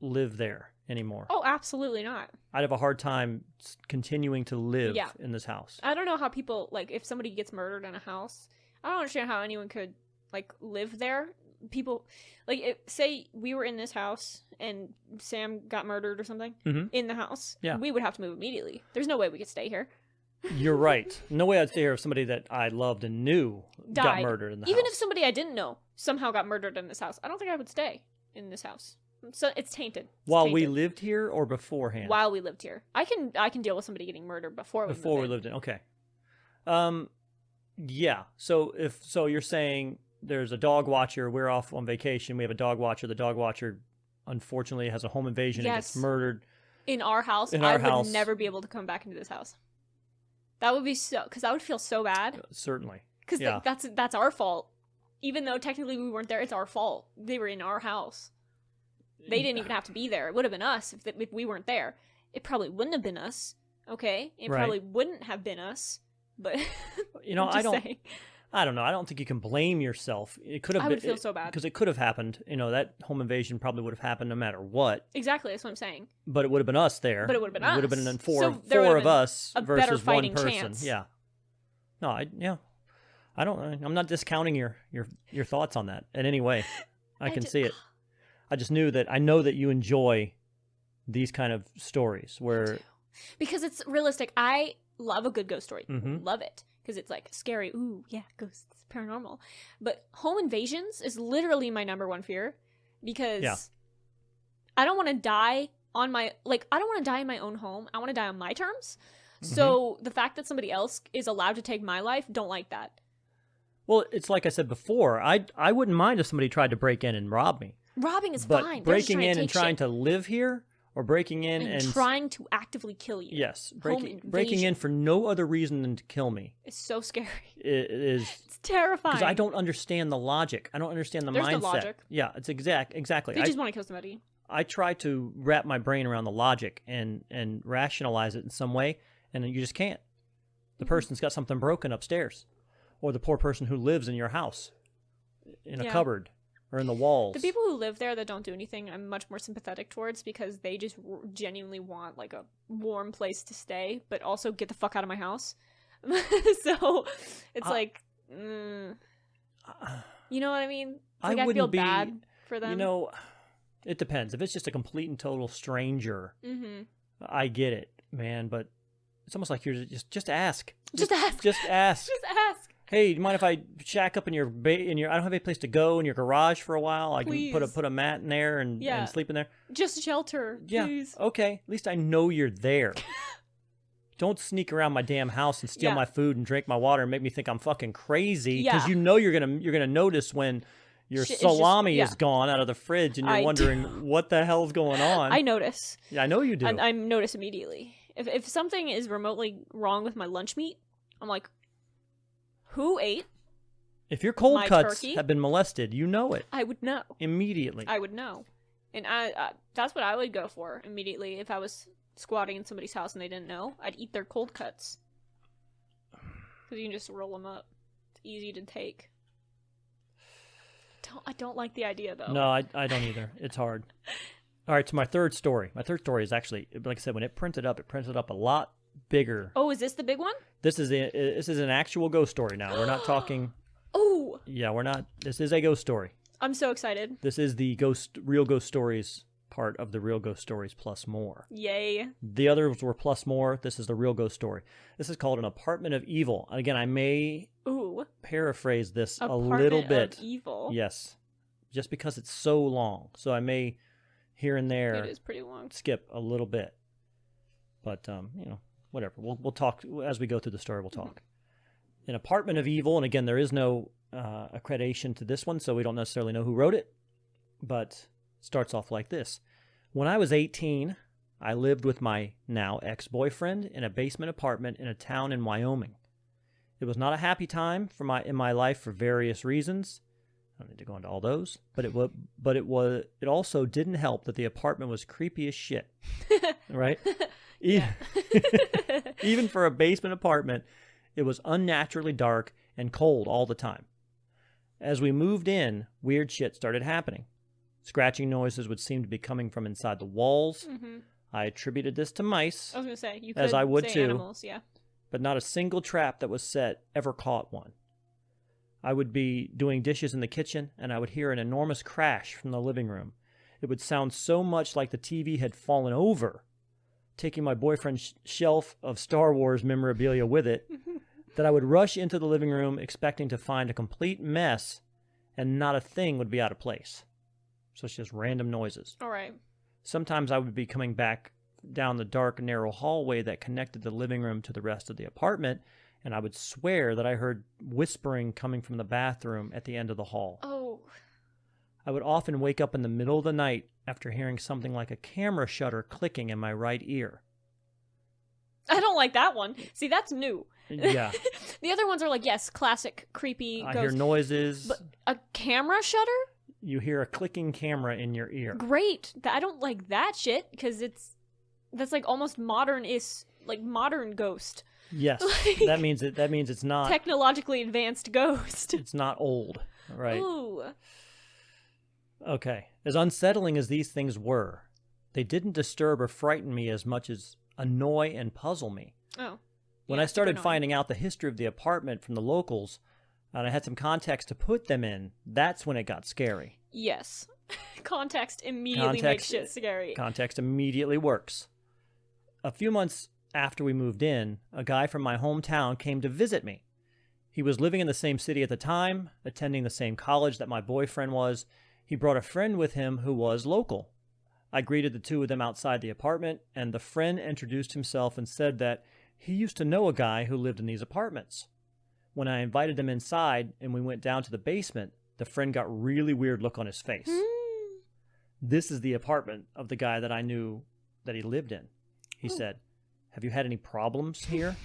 live there anymore.
Oh, absolutely not.
I'd have a hard time continuing to live
Yeah.
in this house.
I don't know how people, like, if somebody gets murdered in a house, I don't understand how anyone could, like, live there. People, like, say we were in this house and Sam got murdered or something
Mhm.
in the house.
Yeah.
We would have to move immediately. There's no way we could stay here.
You're right. No way I'd stay here if somebody that I loved and knew got
Died.
murdered in the
Even
house.
if somebody I didn't know somehow got murdered in this house, I don't think I would stay in this house. So it's tainted. It's
While we
tainted.
lived here or beforehand?
While we lived here, I can deal with somebody getting murdered before we
Before we
moved in.
lived in. Okay. Yeah. So you're saying there's a dog watcher, we're off on vacation, we have a dog watcher, the dog watcher unfortunately has a home invasion and gets
Yes.
murdered.
In our house,
In
I
our
would
house.
never be able to come back into this house. That would be because I would feel so bad.
Certainly.
Because
Yeah.
that's our fault. Even though technically we weren't there, it's our fault. They were in our house. They didn't even have to be there. It would have been us if we weren't there. It probably wouldn't have been us. Okay, it
Right.
probably wouldn't have been us. But
You know,
I'm just saying.
I don't know. I don't think you can blame yourself. It could have
I
been
would feel so bad.
because it could have happened. You know, that home invasion probably would have happened no matter what.
Exactly, that's what I'm saying.
But it would have been us there.
But it would have been
It would have
us.
been
So there would
four
have
of
been
us
a better
versus one
fighting
person.
chance.
Yeah. No, I don't. I'm not discounting your thoughts on that in any way. I can see it. I just I know that you enjoy these kind of stories where
Because it's realistic. I love a good ghost story.
Mhm.
Love it. Because it's like scary. Ooh, yeah, ghosts, paranormal. But home invasions is literally my number one fear. Because
Yeah.
I don't want to die on my, I don't want to die in my own home. I want to die on my terms.
Mm-hmm.
So the fact that somebody else is allowed to take my life, don't like that.
well, it's like I said before. I wouldn't mind if somebody tried to break in and rob me.
Robbing is
But
fine. They're just
breaking
trying
in
to
and
take
trying
shit
to live here or breaking in
and
and
trying to actively kill you.
yes,
Home
breaking in
invasion.
for no other reason than to kill me
It's so scary.
is
It's terrifying.
because I don't understand the logic. I don't understand the
There's no
mindset.
logic.
Yeah, it's exactly.
They just want to kill somebody.
I try to wrap my brain around the logic and rationalize it in some way, and you just can't. The person's got something broken upstairs, or the poor person who lives in your house, in a
Yeah.
cupboard or in the walls.
The people who live there that don't do anything, I'm much more sympathetic towards because they just genuinely want like a warm place to stay, but also get the fuck out of my house. So it's you know what I mean? It's like I feel
wouldn't be-
bad for them.
You know, it depends. If it's just a complete and total stranger,
Mm-hmm.
I get it, man. But it's almost like you're just ask.
Just ask.
Just ask.
Just ask.
Hey, do you mind if I shack up in your I don't have any place to go in your garage for a while. I can
Please.
put a mat in there and
Yeah.
sleep in there.
Just shelter,
Yeah.
please.
Okay. At least I know you're there. Don't sneak around my damn house and steal
Yeah.
my food and drink my water and make me think I'm fucking crazy because
Yeah.
you know you're gonna notice when your
Shit is just-
salami
yeah.
is gone out of the fridge and you're
I do.
wondering what the hell's going on.
I notice.
Yeah, I know you do.
I notice immediately. If something is remotely wrong with my lunch meat, I'm like, who ate?
If your cold
my
cuts
turkey?
have been molested, you know it
I would know.
immediately.
I would know. And I that's what I would go for immediately if I was squatting in somebody's house and they didn't know. I'd eat their cold cuts. Because you can just roll them up. It's easy to take. I don't like the idea, though.
No, I don't either. It's hard. All right, so my third story. My third story is actually, like I said, when it printed up a lot bigger.
Oh, is this the big one?
This is an actual ghost story now. We're not talking.
Oh,
Yeah, we're not. This is a ghost story.
I'm so excited.
This is the real ghost stories part of the real ghost stories plus more.
Yay.
The others were plus more. This is the real ghost story. This is called An Apartment of Evil. And again, I may
Ooh.
paraphrase this a
Apartment
little bit.
Of evil.
Yes, just because it's so long. So I may here and there
It is pretty long.
skip a little bit. But whatever. We'll talk as we go through the story. We'll talk. An Apartment of Evil, and again, there is no accreditation to this one, so we don't necessarily know who wrote it. But it starts off like this: when I was 18, I lived with my now ex-boyfriend in a basement apartment in a town in Wyoming. It was not a happy time in my life for various reasons. I don't need to go into all those, but it also didn't help that the apartment was creepy as shit. Right? Even for a basement apartment, it was unnaturally dark and cold all the time. As we moved in, weird shit started happening. Scratching noises would seem to be coming from inside the walls.
Mm-hmm.
I attributed this to mice,
I was gonna say you could
As I would
say
too.
animals, yeah.
but not a single trap that was set ever caught one. I would be doing dishes in the kitchen, and I would hear an enormous crash from the living room. It would sound so much like the TV had fallen over, taking my boyfriend's shelf of Star Wars memorabilia with it, that I would rush into the living room expecting to find a complete mess and not a thing would be out of place. So it's just random noises.
All right.
Sometimes I would be coming back down the dark, narrow hallway that connected the living room to the rest of the apartment, and I would swear that I heard whispering coming from the bathroom at the end of the hall.
Oh.
I would often wake up in the middle of the night after hearing something like a camera shutter clicking in my right ear.
I don't like that one. See, that's new.
Yeah.
The other ones are like, yes, classic, creepy
I
ghost.
hear noises.
But a camera shutter?
You hear a clicking camera in your ear.
Great. I don't like that shit because that's like almost modern ghost.
Yes.
Like,
that means it's not
technologically advanced ghost.
It's not old, right?
Ooh.
Okay. As unsettling as these things were, they didn't disturb or frighten me as much as annoy and puzzle me.
Oh.
When
Yeah,
I started
super annoying.
finding out the history of the apartment from the locals, and I had some context to put them in, that's when it got scary.
Yes. Context immediately makes shit scary.
Context immediately works. A few months after we moved in, a guy from my hometown came to visit me. He was living in the same city at the time, attending the same college that my boyfriend was. He brought a friend with him who was local. I greeted the two of them outside the apartment, and the friend introduced himself and said that he used to know a guy who lived in these apartments. When I invited them inside and we went down to the basement, the friend got really weird look on his face. This is the apartment of the guy that I knew that he lived in. He said, "Have you had any problems here?"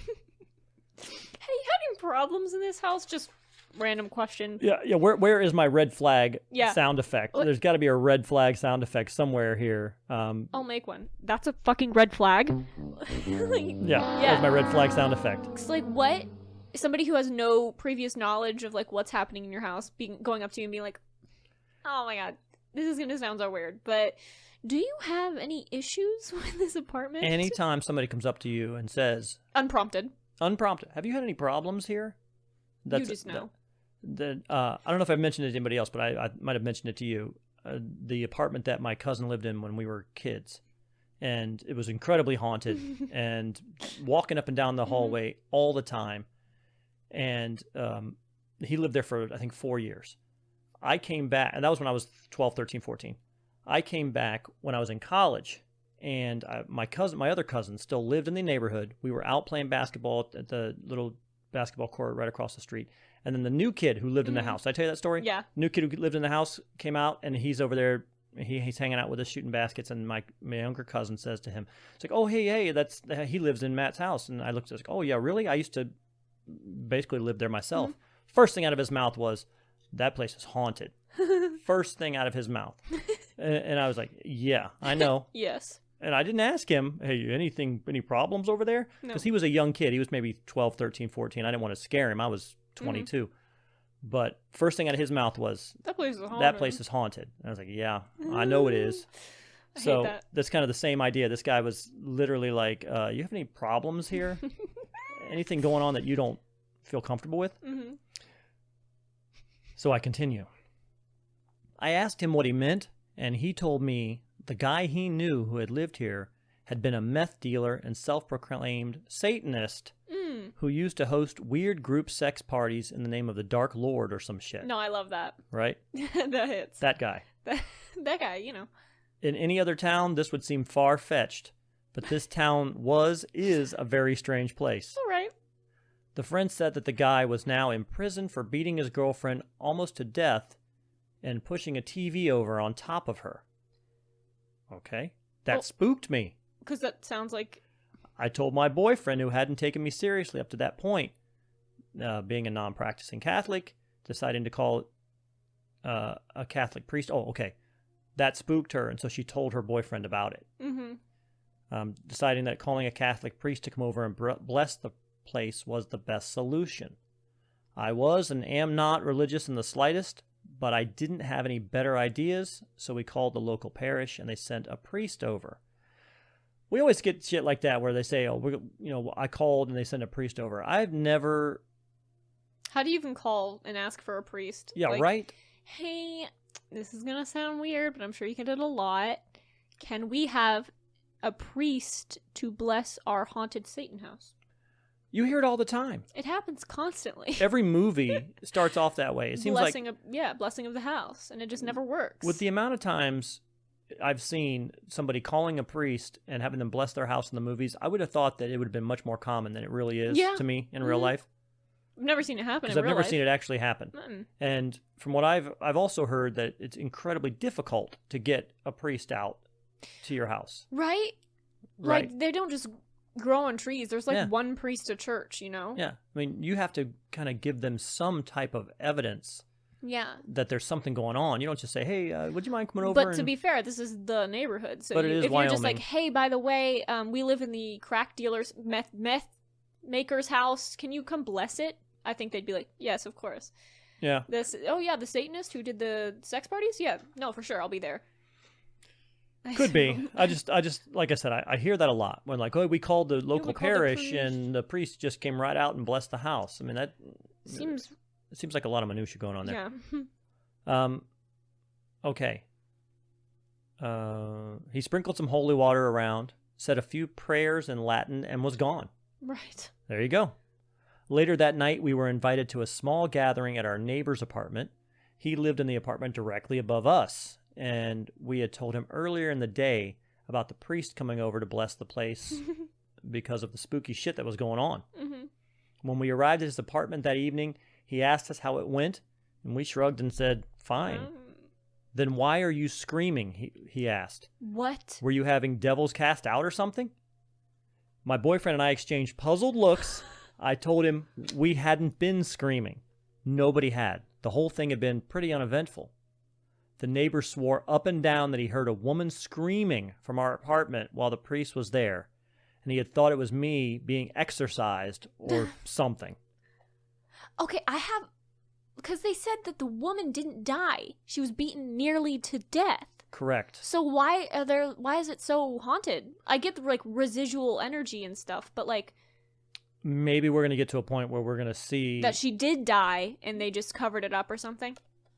Hey, you had any problems in this house? Just random question.
Yeah. Where is my red flag
Yeah.
sound effect?
What?
There's got to be a red flag sound effect somewhere here.
I'll make one. That's a fucking red flag. Like,
Yeah,
Yeah.
there's my red flag sound effect.
it's like, what? Somebody who has no previous knowledge of like what's happening in your house going up to you and being like, "Oh my god, this is gonna sound so weird, but do you have any issues with this apartment?"
Anytime somebody comes up to you and says,
Unprompted.
unprompted, "Have you had any problems here?"
You just know.
I don't know if I've mentioned it to anybody else, but I might have mentioned it to you. The apartment that my cousin lived in when we were kids. And it was incredibly haunted and walking up and down the hallway all the time. And he lived there for, I think, 4 years. I came back, and that was when I was 12, 13, 14. I came back when I was in college, and my other cousin still lived in the neighborhood. We were out playing basketball at the little basketball court right across the street. And then the new kid who lived in the house, did I tell you that story?
Yeah.
New kid who lived in the house came out, and he's over there. He's hanging out with us shooting baskets, and my younger cousin says to him, it's like, "Oh, hey, he lives in Matt's house." And I looked at it, like, "Oh, yeah, really? I used to basically live there myself." First thing out of his mouth was, "That place is haunted." First thing out of his mouth. And I was like, "Yeah, I know."
Yes.
And I didn't ask him, "Hey, any problems over there?" Because he was a young kid. He was maybe 12, 13, 14. I didn't want to scare him. I was 22. But first thing out of his mouth was,
That place is haunted.
"That place is haunted." And I was like, "Yeah, I know it is."
I hate
So
that.
that's kind of the same idea. This guy was literally like, "You have any problems here? Anything going on that you don't feel comfortable with?" So I continue. I asked him what he meant, and he told me the guy he knew who had lived here had been a meth dealer and self-proclaimed Satanist who used to host weird group sex parties in the name of the Dark Lord or some shit.
No, I love that.
Right?
That hits.
That guy.
That guy, you know.
In any other town, this would seem far-fetched, but this town is a very strange place.
All right.
The friend said that the guy was now in prison for beating his girlfriend almost to death and pushing a TV over on top of her. Okay. That spooked me.
Because that sounds like...
I told my boyfriend, who hadn't taken me seriously up to that point, being a non-practicing Catholic, deciding to call a Catholic priest. Oh, okay. That spooked her, and so she told her boyfriend about it. Deciding that calling a Catholic priest to come over and bless the place was the best solution. I was and am not religious in the slightest, but I didn't have any better ideas, so we called the local parish and they sent a priest over. We always get shit like that where they say, I called and they sent a priest over. I've never...
How do you even call and ask for a priest?
Yeah,
Like,
right?
"Hey, this is going to sound weird, but I'm sure you can do it a lot. Can we have a priest to bless our haunted Satan house.
You hear it all the time.
It happens constantly.
Every movie starts off that way. It seems
blessing
like
blessing of the house, and it just never works.
with the amount of times I've seen somebody calling a priest and having them bless their house in the movies, I would have thought that it would have been much more common than it really is to me in real life.
I've never seen it happen
Because
in
I've
real
never
life.
seen it actually happen.
Mm-mm.
And from what I've also heard that it's incredibly difficult to get a priest out to your house.
Right?
Right.
Like, they don't just grow on trees. There's like
Yeah.
one priest a church, you know?
Yeah. I mean, you have to kind of give them some type of evidence
Yeah.
that there's something going on. You don't just say, hey, would you mind coming over?
But to be fair, this is the neighborhood. So
But it is
if you're just
Wyoming.
like, hey, by the way, we live in the crack dealer's meth maker's house. Can you come bless it? I think they'd be like, yes, of course.
Yeah.
The Satanist who did the sex parties? Yeah, no, for sure, I'll be there.
Could be. I just like I said, I hear that a lot. When like, oh, we called the local
called the
parish
priest.
and the priest just came right out and blessed the house. I mean, that
Seems,
it seems like a lot of minutia going on there.
yeah.
Okay. He sprinkled some holy water around, said a few prayers in Latin, and was gone.
Right.
There you go. Later that night, we were invited to a small gathering at our neighbor's apartment. He lived in the apartment directly above us, and we had told him earlier in the day about the priest coming over to bless the place because of the spooky shit that was going on.
Mm-hmm.
When we arrived at his apartment that evening, he asked us how it went, and we shrugged and said, fine. Then why are you screaming? He asked.
What?
Were you having devils cast out or something? My boyfriend and I exchanged puzzled looks. I told him we hadn't been screaming. Nobody had. The whole thing had been pretty uneventful. The neighbor swore up and down that he heard a woman screaming from our apartment while the priest was there, and he had thought it was me being exorcised or something.
Okay, because they said that the woman didn't die. She was beaten nearly to death.
Correct.
So why is it so haunted? I get the like residual energy and stuff, but like
Maybe we're going to get to a point where we're going to see
that she did die and they just covered it up or something.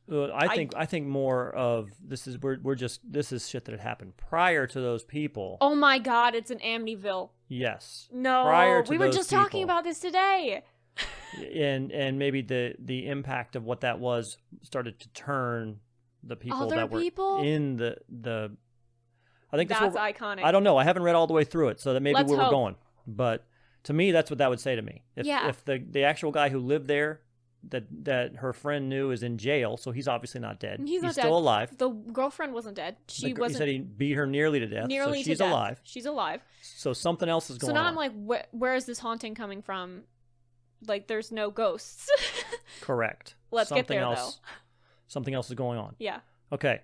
I think more of this is this is shit that had happened prior to those people.
Oh my god, it's an Amityville.
Yes.
No,
Prior to
we were
those
just talking
people.
about this today.
And maybe the impact of what that was started to turn the people
Other
that were
people?
in the I think that's
That's
where
iconic.
I don't know. I haven't read all the way through it, so that maybe
Let's
where we're
hope.
going. But to me, that's what that would say to me.
Yeah.
If the actual guy who lived there that her friend knew is in jail, so he's obviously not dead.
He's not
still
dead.
alive.
The girlfriend wasn't dead. She
He
wasn't
said he beat her nearly to death,
nearly
so
to
she's
death.
alive.
She's alive.
So something else is going
So now
on.
I'm like, where is this haunting coming from? Like, there's no ghosts.
Correct.
Let's get
Something
there,
else, Something else is going on.
Yeah.
Okay.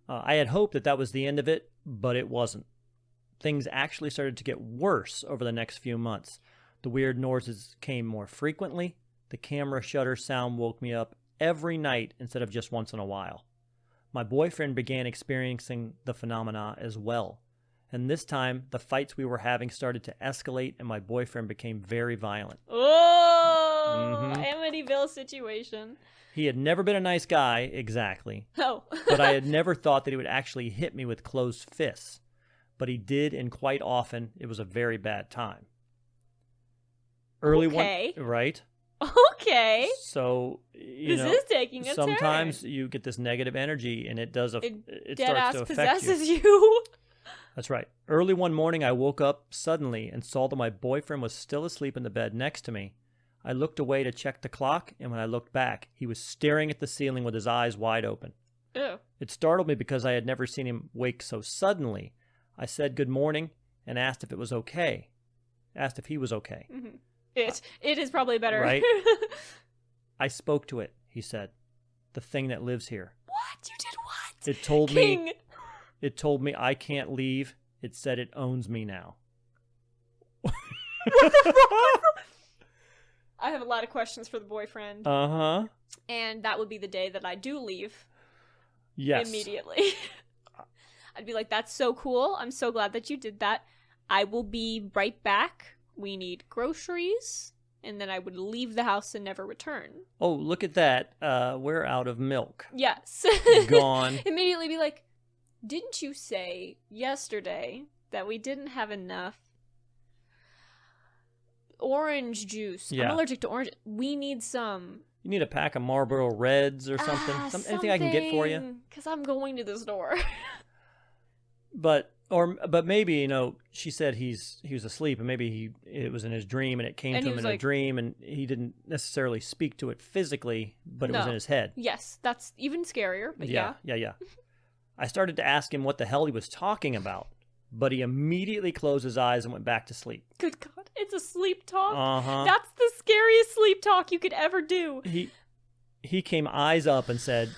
I had hoped that was the end of it, but it wasn't. Things actually started to get worse over the next few months. The weird noises came more frequently. The camera shutter sound woke me up every night instead of just once in a while. My boyfriend began experiencing the phenomena as well. And this time, the fights we were having started to escalate, and my boyfriend became very violent.
Oh,
Mhm.
Amityville situation.
He had never been a nice guy, exactly,
Oh.
but I had never thought that he would actually hit me with closed fists. But he did, and quite often, it was a very bad time.
Okay.
Right?
Okay.
So, you
This
know,
is taking a
sometimes
turn.
you get this negative energy, and it does, it
Dead
starts
ass
to affect you.
possesses you.
That's right. Early one morning, I woke up suddenly and saw that my boyfriend was still asleep in the bed next to me. I looked away to check the clock, and when I looked back, he was staring at the ceiling with his eyes wide open.
Ew.
It startled me because I had never seen him wake so suddenly. I said good morning and asked if it was okay. Asked if he was okay.
Mhm. It is probably better.
Right? I spoke to it, he said. The thing that lives here.
What? You did what?
It told
King.
me it told me I can't leave. It said it owns me now.
I have a lot of questions for the boyfriend.
Uh-huh.
And that would be the day that I do leave
Yes.
immediately. I'd be like, that's so cool. I'm so glad that you did that. I will be right back. We need groceries. And then I would leave the house and never return.
Oh, look at that. We're out of milk.
Yes.
Gone.
Immediately be like, didn't you say yesterday that we didn't have enough orange juice.
Yeah.
I'm allergic to orange. We need some.
You need a pack of Marlboro Reds or something. Anything I can get for you.
Because I'm going to the store.
But maybe, you know, she said he was asleep, and maybe it was in his dream, and it came
And
to
he
him
was
in a
like-
dream, and he didn't necessarily speak to it physically, but it was
No.
in his head.
Yes, that's even scarier. But yeah.
Yeah. I started to ask him what the hell he was talking about, but he immediately closed his eyes and went back to sleep.
Good God, it's a sleep talk.
Uh-huh.
That's the scariest sleep talk you could ever do.
He came eyes up and said,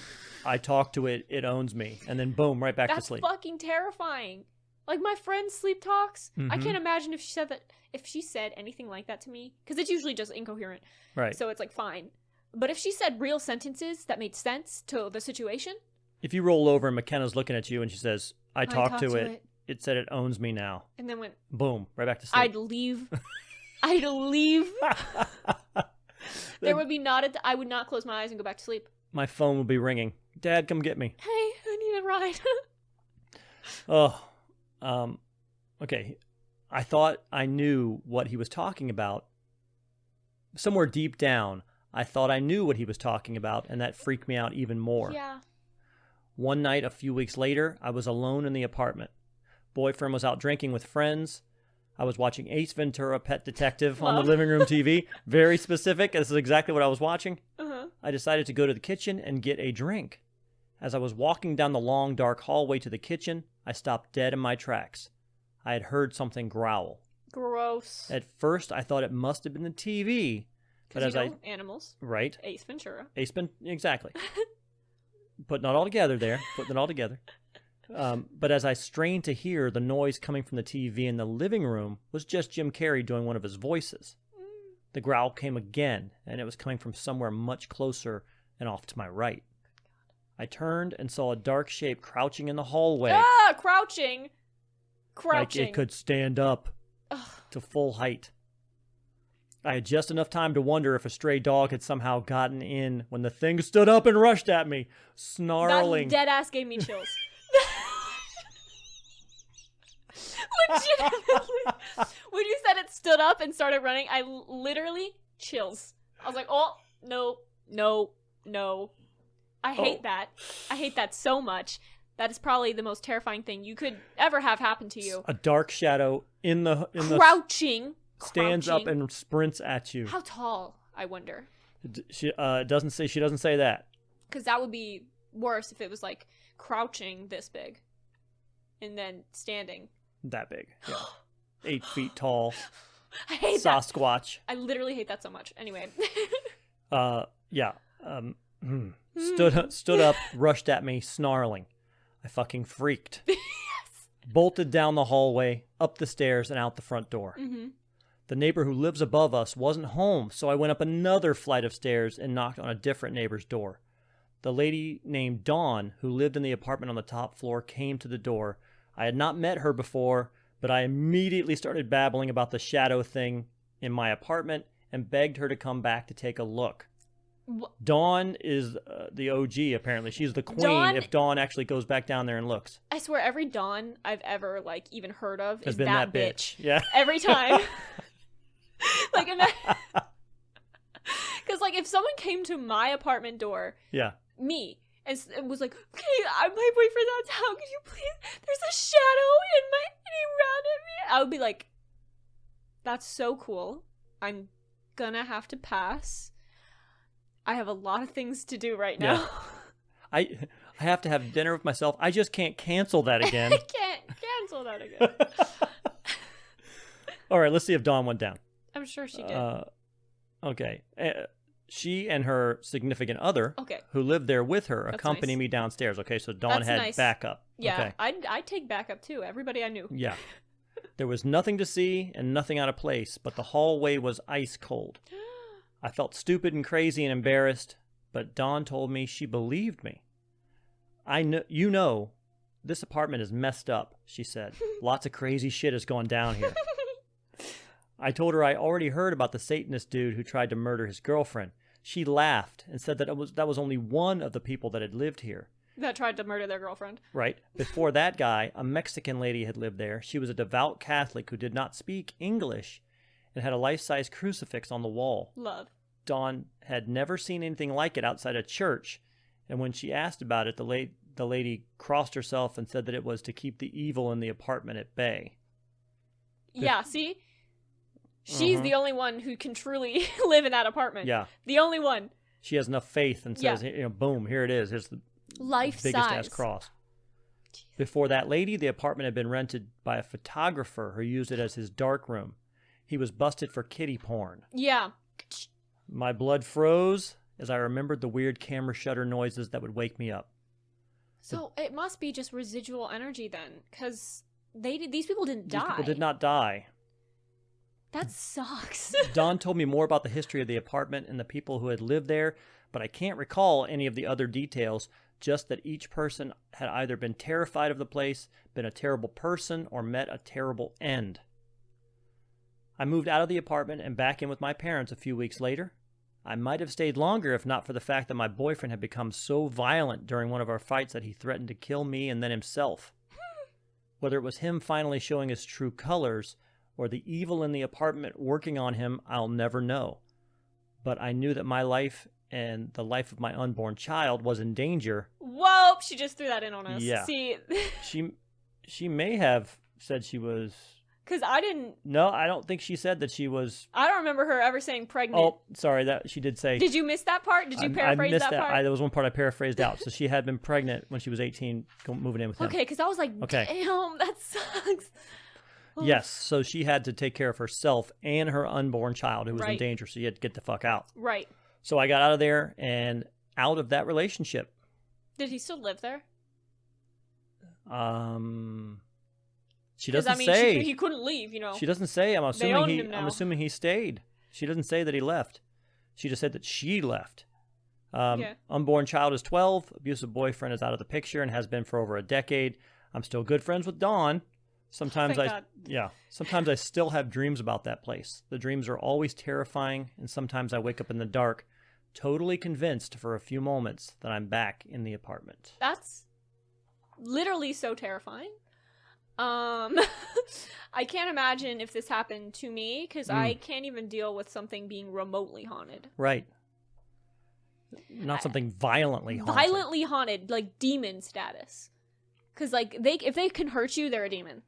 "I talked to it. It owns me." And then boom, right back to
That's
sleep.
fucking terrifying. Like my friend's sleep talks. I
Mhm.
can't imagine if she said that. If she said anything like that to me, because it's usually just incoherent.
Right.
So it's like fine. But if she said real sentences that made sense to the situation,
If you roll over and McKenna's looking at you and she says, "I talked to it. It said it owns me now."
and then went,
Boom, right back to sleep.
I'd leave. I'd leave. There would be not. I would not close my eyes and go back to sleep.
My phone will be ringing. "Dad, come get me."
Hey, I need a ride.
Oh, okay. I thought I knew what he was talking about. Somewhere deep down, I thought I knew what he was talking about, and that freaked me out even more.
Yeah.
One night, a few weeks later, I was alone in the apartment. Boyfriend was out drinking with friends. I was watching Ace Ventura: Pet Detective on the
Love.
living room TV. Very specific. This is exactly what I was watching.
Uh-huh.
I decided to go to the kitchen and get a drink. As I was walking down the long, dark hallway to the kitchen, I stopped dead in my tracks. I had heard something growl.
Gross.
At first, I thought it must have been the TV, but
Because
as
you know, animals.
right,
Ace Ventura.
exactly. Putting it all together there, putting it all together. But as I strained to hear, the noise coming from the TV in the living room was just Jim Carrey doing one of his voices. The growl came again, and it was coming from somewhere much closer and off to my right. I turned and saw a dark shape crouching in the hallway,
Ah, crouching.
like
Crouching.
it could stand up
Ugh.
to full height. I had just enough time to wonder if a stray dog had somehow gotten in when the thing stood up and rushed at me, snarling.
That dead ass gave me chills. Legitimately. When you said it stood up and started running, I literally chills. I was like, oh, no. I hate that. I hate that so much. That is probably the most terrifying thing you could ever have happen to you.
A dark shadow in the
Crouching.
stands up
Crouching.
and sprints at you.
How tall, I wonder.
She doesn't say that.
Because that would be worse if it was like crouching this big and then standing.
That big. Yeah. 8 feet tall.
I hate that.
Sasquatch.
I literally hate that so much. Anyway.
Yeah. Stood up, rushed at me, snarling. I fucking freaked.
Yes.
Bolted down the hallway, up the stairs, and out the front door.
Mm-hmm.
The neighbor who lives above us wasn't home, so I went up another flight of stairs and knocked on a different neighbor's door. The lady named Dawn, who lived in the apartment on the top floor, came to the door. I had not met her before, but I immediately started babbling about the shadow thing in my apartment and begged her to come back to take a look. Dawn is the OG, apparently. She's the queen
Dawn-
if Dawn actually goes back down there and looks.
I swear every Dawn I've ever like even heard of
Has
is
been
that
that
bitch.
Yeah.
Every time. Like because like if someone came to my apartment door,
Yeah.
me, and was like, okay, I'm my boyfriend's out of town, could you please, there's a shadow and he ran at me, I would be like, that's so cool, I'm gonna have to pass, I have a lot of things to do right now.
I have to have dinner with myself. I just can't cancel that again.
I can't cancel that again.
All right, let's see if Dawn went down.
I'm sure she did.
Okay. She and her significant other,
Okay.
who lived there with her,
That's
accompanied
nice.
me downstairs. Okay, so Dawn
That's
had
nice.
backup.
Yeah,
Okay.
I'd take backup too. Everybody I knew.
Yeah. There was nothing to see and nothing out of place, but the hallway was ice cold. I felt stupid and crazy and embarrassed, but Dawn told me she believed me. You know, this apartment is messed up, she said. Lots of crazy shit has gone down here. I told her I already heard about the Satanist dude who tried to murder his girlfriend. She laughed and said that was only one of the people that had lived here.
That tried to murder their girlfriend.
Right. Before that guy, a Mexican lady had lived there. She was a devout Catholic who did not speak English and had a life-size crucifix on the wall.
Love.
Dawn had never seen anything like it outside a church, and when she asked about it, the lady crossed herself and said that it was to keep the evil in the apartment at bay.
Yeah, see? She's the only one who can truly live in that apartment.
Yeah.
The only one.
She has enough faith and says, boom, here it is. Here's the
Life
biggest
size.
ass cross. Before that lady, the apartment had been rented by a photographer who used it as his darkroom. He was busted for kiddie porn.
Yeah.
My blood froze as I remembered the weird camera shutter noises that would wake me up.
So it must be just residual energy then, because these people didn't die.
These people did not die.
That sucks.
Dawn told me more about the history of the apartment and the people who had lived there, but I can't recall any of the other details, just that each person had either been terrified of the place, been a terrible person, or met a terrible end. I moved out of the apartment and back in with my parents a few weeks later. I might have stayed longer if not for the fact that my boyfriend had become so violent during one of our fights that he threatened to kill me and then himself. Whether it was him finally showing his true colors or the evil in the apartment working on him, I'll never know. But I knew that my life and the life of my unborn child was in danger.
Whoa! She just threw that in on us.
Yeah.
See,
She may have said she was...
because I didn't...
No, I don't think she said that she was...
I don't remember her ever saying pregnant.
Oh, sorry, that she did say...
Did you miss that part? Did you
I
paraphrase
missed
that part?
There was one part I paraphrased out. So she had been pregnant when she was 18, moving in with him.
Okay, because I was like,
Okay.
damn, that sucks. Oh.
Yes, so she had to take care of herself and her unborn child who was in
Right.
danger, so you had to get the fuck out.
Right.
So I got out of there and out of that relationship.
Did he still live there?
She
'Cause,
doesn't
I mean,
say.
he couldn't leave, you know.
She doesn't say. I'm
own
assuming
him now.
I'm assuming he stayed. She doesn't say that he left. She just said that she left.
Yeah.
Unborn child is 12. Abusive boyfriend is out of the picture and has been for over a decade. I'm still good friends with Dawn. Sometimes
Thank God.
Sometimes I still have dreams about that place. The dreams are always terrifying, and sometimes I wake up in the dark, totally convinced for a few moments that I'm back in the apartment.
That's literally so terrifying. I can't imagine if this happened to me, because I can't even deal with something being remotely haunted.
Right. Not something violently haunted.
Violently haunted, like demon status. Because, like, if they can hurt you, they're a demon.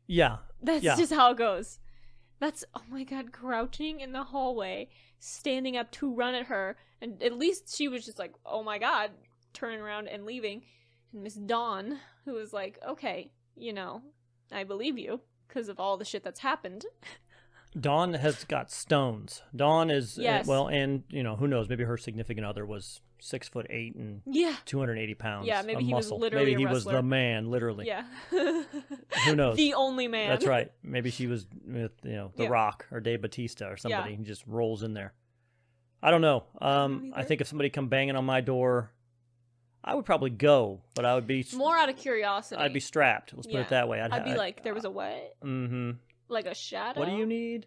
Yeah.
That's just how it goes. That's, oh my god, crouching in the hallway, standing up to run at her, and at least she was just like, oh my god, turning around and leaving. And Miss Dawn, who was like, okay, you know, I believe you, because of all the shit that's happened.
Dawn has got stones. Dawn is,
Yes.
well, and, you know, who knows, maybe her significant other was 6'8" and
Yeah.
280 pounds.
Yeah, maybe
of
he was
muscle.
literally
Maybe he
a
was
wrestler.
the man, literally.
Yeah.
Who knows?
The only man.
That's right. Maybe she was with, you know, The
Yeah.
Rock or Dave Bautista or somebody.
Yeah.
He just rolls in there. I don't know.
don't
I
either.
think if somebody come banging on my door, I would probably go, but I would be
More out of curiosity.
I'd be strapped. Let's put
Yeah.
it that way.
I'd be like, there was a what?
Mm-hmm.
Like a shadow?
What do you need?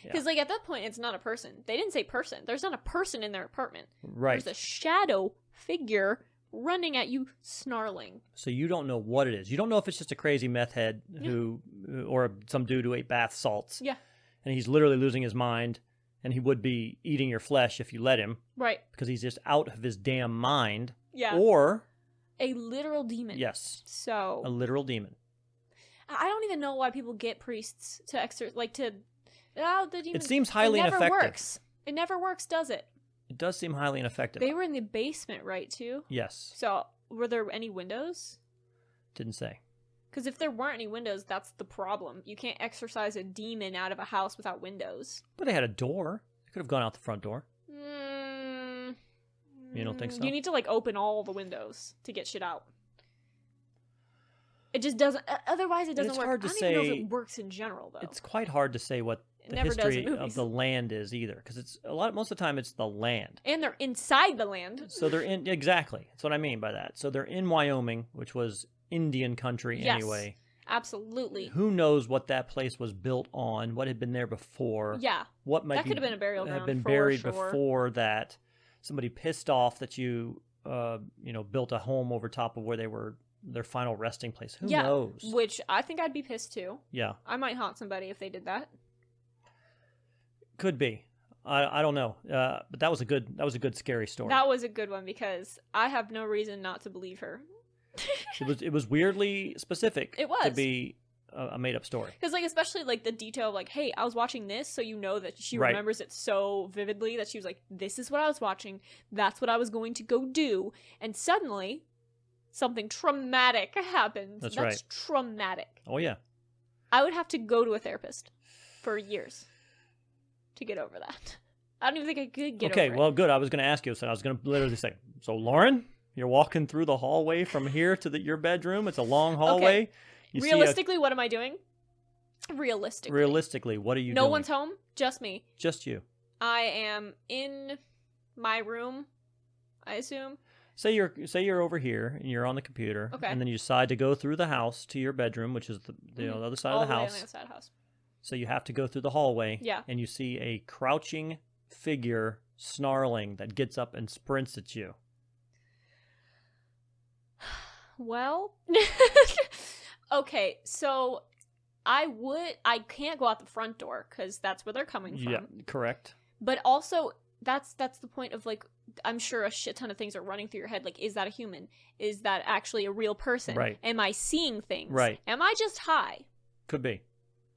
Because, like, at that point, it's not a person. They didn't say person. There's not a person in their apartment.
Right.
There's a shadow figure running at you, snarling.
So you don't know what it is. You don't know if it's just a crazy meth head who, or some dude who ate bath salts.
Yeah.
And he's literally losing his mind, and he would be eating your flesh if you let him,
Right.
because he's just out of his damn mind.
Yeah.
Or,
A literal demon.
yes,
So,
a literal demon.
I don't even know why people get priests to the demon.
It seems highly
it never
ineffective.
works. It never works, does it?
It does seem highly ineffective.
They were in the basement, right, too?
Yes.
So, were there any windows?
Didn't say.
Because if there weren't any windows, that's the problem. You can't exorcise a demon out of a house without windows.
But they had a door. They could have gone out the front door. You don't think so?
You need to, like, open all the windows to get shit out. It just doesn't. Otherwise, it doesn't
it's
work.
hard to
I don't even know
say-
if it works in general, though.
It's quite hard to say what
It
the
never does in
history of
movies.
the land is either, because it's most of the time it's the land.
And they're inside the land.
So they're in, exactly. That's what I mean by that. So they're in Wyoming, which was Indian country
Yes.
anyway.
Absolutely.
Who knows what that place was built on? What had been there before?
Yeah.
What might
That
be,
could have been a burial
had
ground,
been
for
buried
sure.
before that? Somebody pissed off that you built a home over top of where they were their final resting place. Who
Yeah,
knows?
which I think I'd be pissed too.
Yeah,
I might haunt somebody if they did that.
could be. I don't know. But that was a good scary story.
That was a good one because I have no reason not to believe her.
It was weirdly specific.
It was.
to be a made up story.
Because, like, especially, like, the detail of, like, hey, I was watching this, so you know that she
Right.
remembers it so vividly that she was like, this is what I was watching, that's what I was going to go do, and suddenly, something traumatic happens.
That's
That's traumatic.
Oh yeah.
I would have to go to a therapist for years to get over that. I don't even think I could get
Okay,
over
well,
it.
good. I was going to ask you, so I was going to literally say, so Lauren, you're walking through the hallway from here to your bedroom. It's a long hallway. You
Realistically, what am I doing? Realistically.
what are you
No
doing?
one's home, just me.
Just you.
I am in my room, I assume.
Say you're over here and you're on the computer,
Okay.
and then you decide to go through the house to your bedroom, which is the other side
All
of the
way on
house.
the other side of the house.
So you have to go through the hallway,
Yeah.
and you see a crouching figure snarling that gets up and sprints at you.
Well, okay, so I can't go out the front door because that's where they're coming from.
Yeah, correct.
But also, that's the point of, like, I'm sure a shit ton of things are running through your head. Like, is that a human? Is that actually a real person?
Right.
Am I seeing things?
Right.
Am I just high?
Could be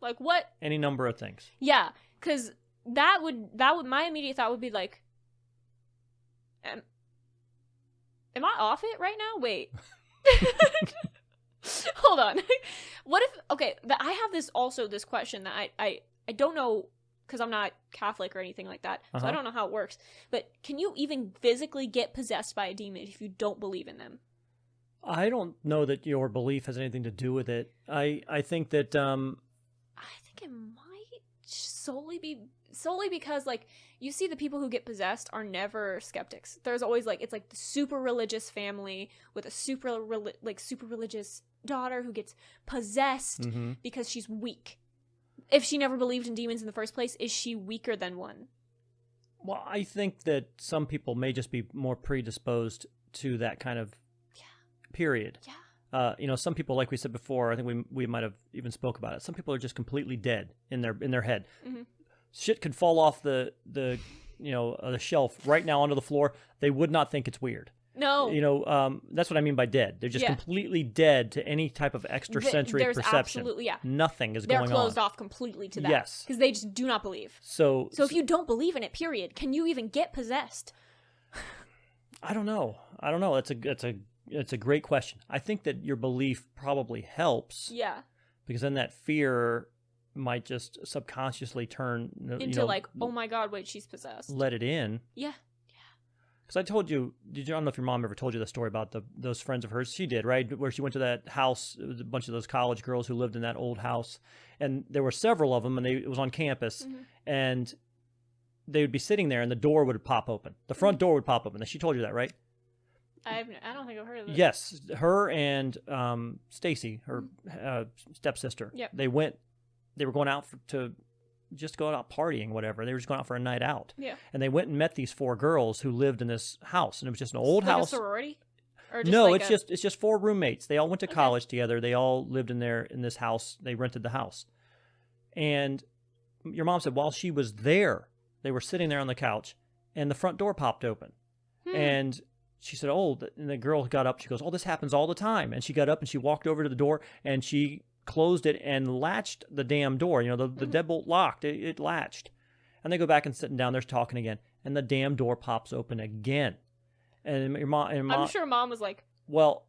Like, what?
any number of things.
Yeah, because that would my immediate thought would be like, am I off it right now? Wait. Hold on. What if, okay, I have this question that I don't know, because I'm not Catholic or anything like that, so I
Uh-huh.
don't know how it works, but can you even physically get possessed by a demon if you don't believe in them?
I don't know that your belief has anything to do with it. I think that
I think it might solely because, like, you see the people who get possessed are never skeptics. There's always, like, it's like the super religious family with a super religious daughter who gets possessed
mhm.
because she's weak. If she never believed in demons in the first place, is she weaker than one?
Well, I think that some people may just be more predisposed to that kind of period.
Yeah.
Some people, like we said before, I think we might have even spoke about it. Some people are just completely dead in their head.
Mhm.
Shit could fall off the shelf right now onto the floor. They would not think it's weird.
No.
That's what I mean by dead. They're just
Yeah.
completely dead to any type of extrasensory
There's
perception.
absolutely, yeah.
Nothing is
They're
going
closed
on.
off completely to that.
Yes.
Because they just do not believe.
So
So if you don't believe in it, period, can you even get possessed?
I don't know. It's a great question. I think that your belief probably helps
Yeah.
because then that fear might just subconsciously turn
Into like, oh my god, wait, she's possessed.
let it in.
Yeah.
Because I told you, I don't know if your mom ever told you the story about those friends of hers. She did, right? Where she went to that house, it was a bunch of those college girls who lived in that old house, and there were several of them, and it was on campus,
Mhm.
and they would be sitting there, and the door would pop open. The front door would pop open. She told you that, right?
I don't think I've heard of it.
Yes, her and Stacy, her stepsister.
Yep.
They were going out to just go out partying, whatever. They were just going out for a night out.
Yeah.
And they went and met these 4 girls who lived in this house, and it was just an old
Like
house.
a sorority? Or just
No,
like
it's just 4 roommates. They all went to
Okay.
college together. They all lived in this house. They rented the house. And your mom said while she was there, they were sitting there on the couch, and the front door popped open. And she said, and the girl got up. She goes, this happens all the time. And she got up and she walked over to the door and she closed it and latched the damn door. The deadbolt locked. It latched. And they go back and sitting down. They're talking again. And the damn door pops open again. And your mom,
I'm sure mom was like,
well,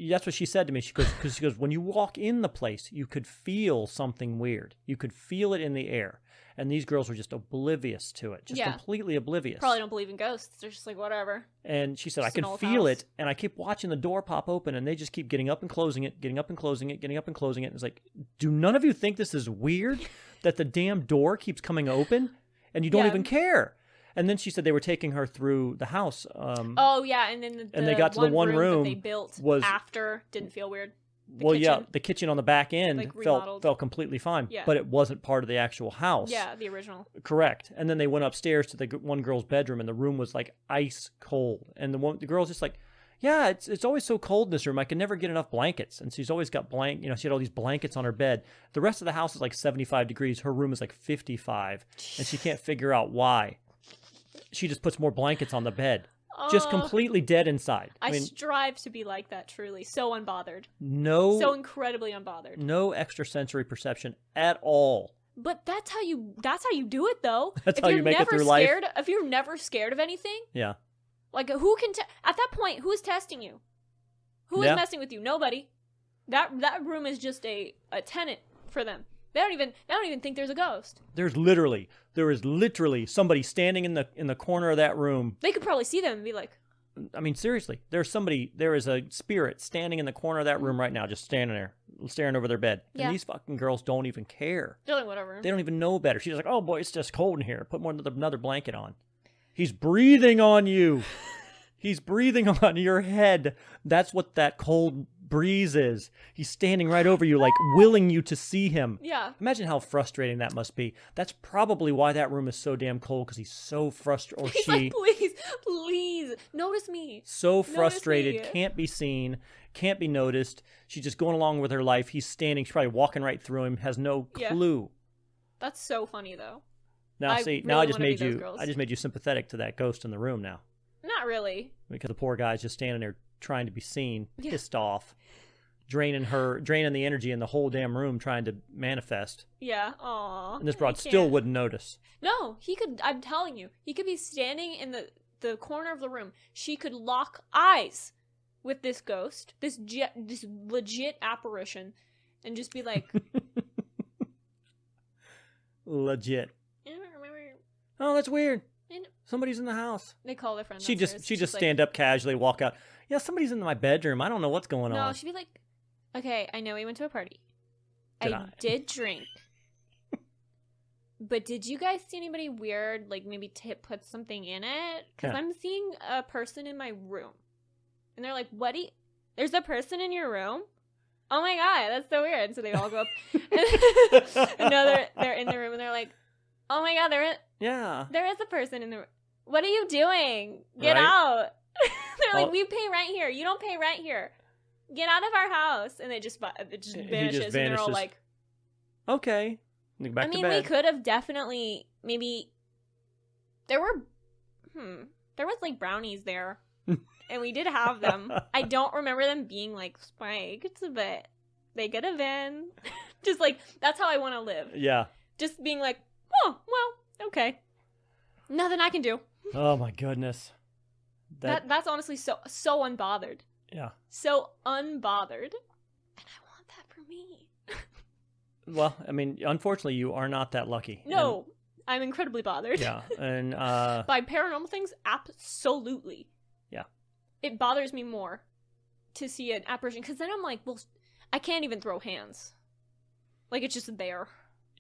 that's what she said to me. She goes, when you walk in the place, you could feel something weird. You could feel it in the air. And these girls were just oblivious to it, just
Yeah.
completely oblivious.
probably don't believe in ghosts. They're just like, whatever.
And she said, I
Just an
can
old
feel
house.
it. And I keep watching the door pop open, and they just keep getting up and closing it, getting up and closing it, getting up and closing it. And it's like, do none of you think this is weird that the damn door keeps coming open and you don't
Yeah.
even care? And then she said they were taking her through the house.
Oh, yeah, and then
And they got to the one room
that they built
was-
after didn't feel weird.
Well, yeah,
kitchen.
the kitchen on the back end
Like,
felt
remodeled.
completely fine,
Yeah.
but it wasn't part of the actual house.
Yeah, the original.
Correct. And then they went upstairs to the one girl's bedroom, and the room was like ice cold. And the girl's just like, yeah, it's always so cold in this room. I can never get enough blankets. And she's always got she had all these blankets on her bed. The rest of the house is like 75 degrees. Her room is like 55, and she can't figure out why. She just puts more blankets on the bed. Just
Oh,
completely dead inside.
I
mean,
strive to be like that, truly. So unbothered.
no,
So incredibly unbothered.
no extrasensory perception at all.
But that's how you do it, though.
That's
if
how
you're
you make it
never
through life.
scared, if you're never scared of anything,
Yeah.
like who can at that point, who is testing you? Who is
Yeah.
messing with you? Nobody. That room is just a tenant for them. They don't even think there's a ghost.
There is literally somebody standing in the corner of that room.
They could probably see them and be like,
I mean, seriously, there is a spirit standing in the corner of that room right now, just standing there, staring over their bed.
Yeah.
And these fucking girls don't even care.
they're like, whatever.
They don't even know better. She's like, oh boy, it's just cold in here. Put another blanket on. He's breathing on you. He's breathing on your head. That's what that cold breeze is. He's standing right over you, like willing you to see him.
Yeah.
Imagine how frustrating that must be. That's probably why that room is so damn cold, because he's so frustrated, or
He's
she,
like, please, notice me.
so frustrated,
me.
can't be seen, can't be noticed. She's just going along with her life. He's standing, she's probably walking right through him, has no
Yeah.
clue.
That's so funny, though.
Now,
I
see,
really
now I just
wanna be
made
those
you,
girls.
I just made you sympathetic to that ghost in the room now,
Not really.
because the poor guy's just standing there trying to be seen,
Yeah.
pissed off, draining the energy in the whole damn room, trying to manifest.
Yeah. Aw.
And this broad
I
still
can't.
wouldn't notice.
No, he could. I'm telling you, he could be standing in the corner of the room. She could lock eyes with this ghost, this legit apparition, and just be like,
Legit.
I don't remember.
Oh, that's weird.
I know.
Somebody's in the house.
They call their friend.
She
downstairs.
just
like,
stand up casually, walk out. Yeah, somebody's in my bedroom. I don't know what's going
No,
on.
she'd be like, okay, I know we went to a party.
Did
I
I?
did drink. But did you guys see anybody weird, like maybe put something in it? Because
Yeah.
I'm seeing a person in my room. And they're like, what there's a person in your room? Oh my god, that's so weird. So they all go up. And no, they're in the room and they're like, oh my god,
Yeah.
there is a person in the room. What are you doing? Get
Right.
out. They're like,
Oh.
we pay rent here. You don't pay rent here. Get out of our house. And it just vanishes. And they're all
vanishes.
like,
Okay. Back
I
to
mean,
bed.
we could have definitely maybe there was like brownies there, and we did have them. I don't remember them being like spiked, but they could have been. Just like that's how I want to live.
Yeah.
Just being like, oh well, okay, nothing I can do.
Oh my goodness.
That's honestly so unbothered,
Yeah.
so unbothered, and I want that for me.
Well, I mean, unfortunately, you are not that lucky.
No, I'm incredibly bothered.
And, yeah. And
By paranormal things, absolutely.
Yeah.
It bothers me more to see an apparition because then I'm like, well, I can't even throw hands. Like it's just there.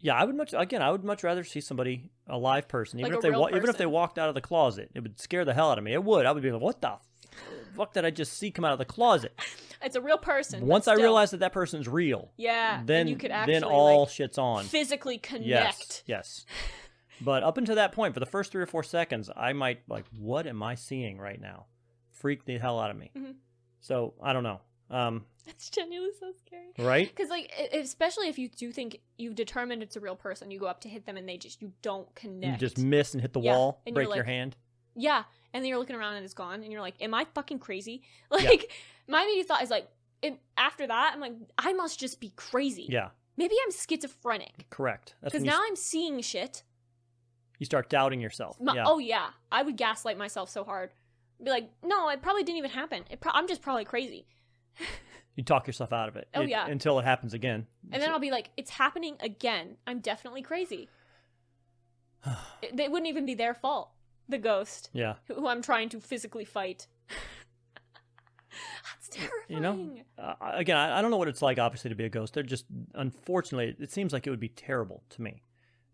yeah, I would much rather see somebody, a live person, even
Like
if
a
they
real
even if they
person.
walked out of the closet. It would scare the hell out of me. It would. I would be like, what the fuck did I just see come out of the closet?
It's a real person. but
Once I
still.
realized that person's real,
yeah,
then
you could actually
then all
like,
shit's on.
physically connect.
Yes. But up until that point, for the first 3 or 4 seconds, I might like, what am I seeing right now? Freak the hell out of me.
Mhm.
So I don't know.
It's genuinely so scary.
Right?
Because like, especially if you do think you've determined it's a real person, you go up to hit them and you don't connect.
You just miss and hit the
Yeah,
wall,
and you're
break your
like-
hand.
Yeah, and then you're looking around and it's gone, and you're like, "Am I fucking crazy?" Like, my immediate thought is like, after that, I'm like, I must just be crazy.
Yeah,
Maybe I'm schizophrenic
correct. That's
because
when
now I'm seeing shit.
you start doubting yourself. Yeah.
Oh yeah, I would gaslight myself so hard. Be like, no, it probably didn't even happen. I'm just probably crazy.
You talk yourself out of it.
Oh, yeah.
Until it happens again.
And then I'll be like, it's happening again. I'm definitely crazy. It wouldn't even be their fault. The ghost,
Yeah.
who I'm trying to physically fight. That's terrifying.
You know, again, I don't know what it's like, obviously, to be a ghost. They're just, unfortunately, it seems like it would be terrible to me.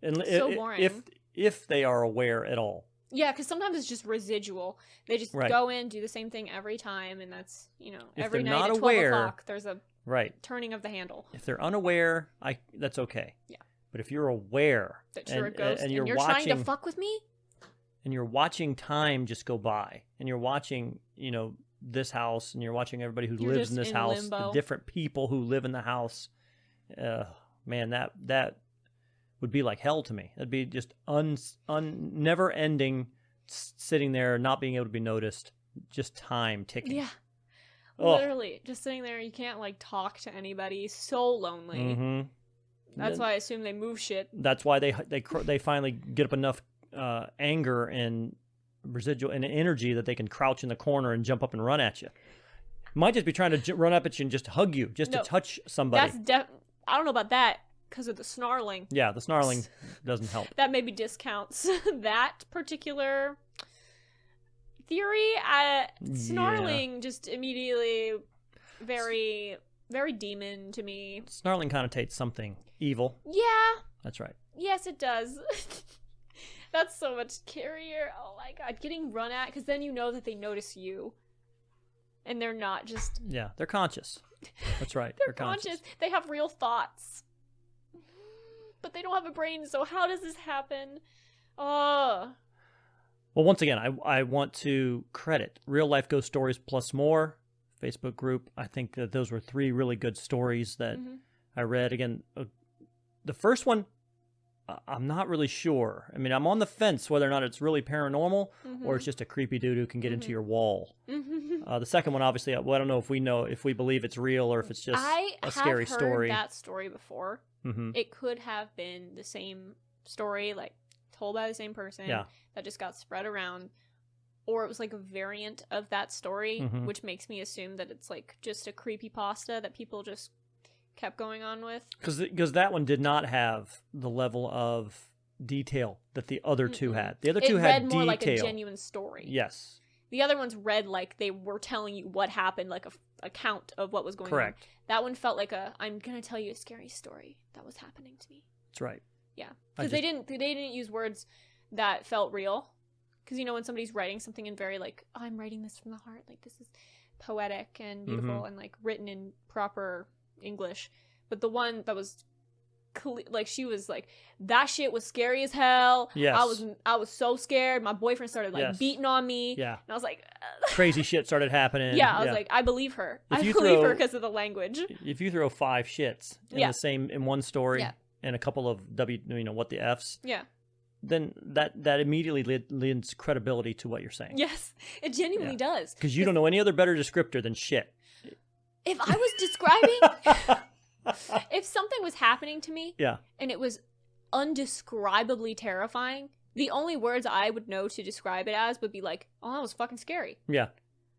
And
So boring.
If they are aware at all.
Yeah, because sometimes it's just residual. They just
Right.
go in, do the same thing every time, and that's,
If
every
they're
night
not
at 12
aware-
o'clock, there's a
Right.
turning of the handle.
If they're unaware, that's okay.
Yeah.
But if you're aware
That you're a ghost
and
you're
watching,
trying to fuck with me?
and you're watching time just go by, and you're watching, this house, and you're watching everybody who
You're
lives
just
in this
in
house,
limbo.
the different people who live in the house, man, that would be like hell to me. It'd be just never ending, sitting there, not being able to be noticed, just time ticking.
Yeah.
Oh.
Literally, just sitting there, you can't like talk to anybody. So lonely.
Mm-hmm.
That's why I assume they move shit.
That's why they finally get up enough anger and residual and energy that they can crouch in the corner and jump up and run at you. Might just be trying to run up at you and just hug you, just to touch somebody.
I don't know about that because of the snarling.
Yeah, the snarling doesn't help.
That maybe discounts that particular theory. Snarling just immediately very, very demon to me.
Snarling connotates something evil.
Yeah.
That's right.
Yes, it does. That's so much scarier. Oh my god, getting run at, because then you know that they notice you. And they're not just...
Yeah, they're conscious. That's right.
They're conscious. They have real thoughts. But they don't have a brain, so how does this happen? Oh.
Well, once again, I want to credit Real Life Ghost Stories Plus More Facebook group. I think that those were 3 really good stories that I read. Again, the first one, I'm not really sure. I mean, I'm on the fence whether or not it's really paranormal or it's just a creepy dude who can get into your wall. The second one, obviously, well, I don't know if we believe it's real or if it's just a scary story.
I have heard that story before. It could have been the same story, like told by the same person that just got spread around. Or it was like a variant of that story, which makes me assume that it's like just a creepypasta that people just kept going on with.
Because that one did not have the level of detail that the other two had. The other two had
read more
detail.
like a genuine story.
Yes.
The other ones read like they were telling you what happened, like a account of what was going
Correct.
on. That one felt like I'm gonna tell you a scary story that was happening to me.
That's right.
Yeah, because they didn't use words that felt real. Because when somebody's writing something in very like, oh, I'm writing this from the heart, like this is poetic and beautiful and like written in proper English. But the one that was like, she was like, that shit was scary as hell.
Yes.
I was so scared. My boyfriend started like beating on me.
Yeah.
And I was like,
crazy shit started happening.
Yeah, I was like, I believe her. I believe her because of the language.
If you throw 5 shits in one story and a couple of what the F's.
Yeah.
Then that immediately lends credibility to what you're saying.
Yes, it genuinely does.
Because you don't know any other better descriptor than shit.
If I was describing, if something was happening to me, and it was undescribably terrifying, the only words I would know to describe it as would be like, "Oh, that was fucking scary."
Yeah,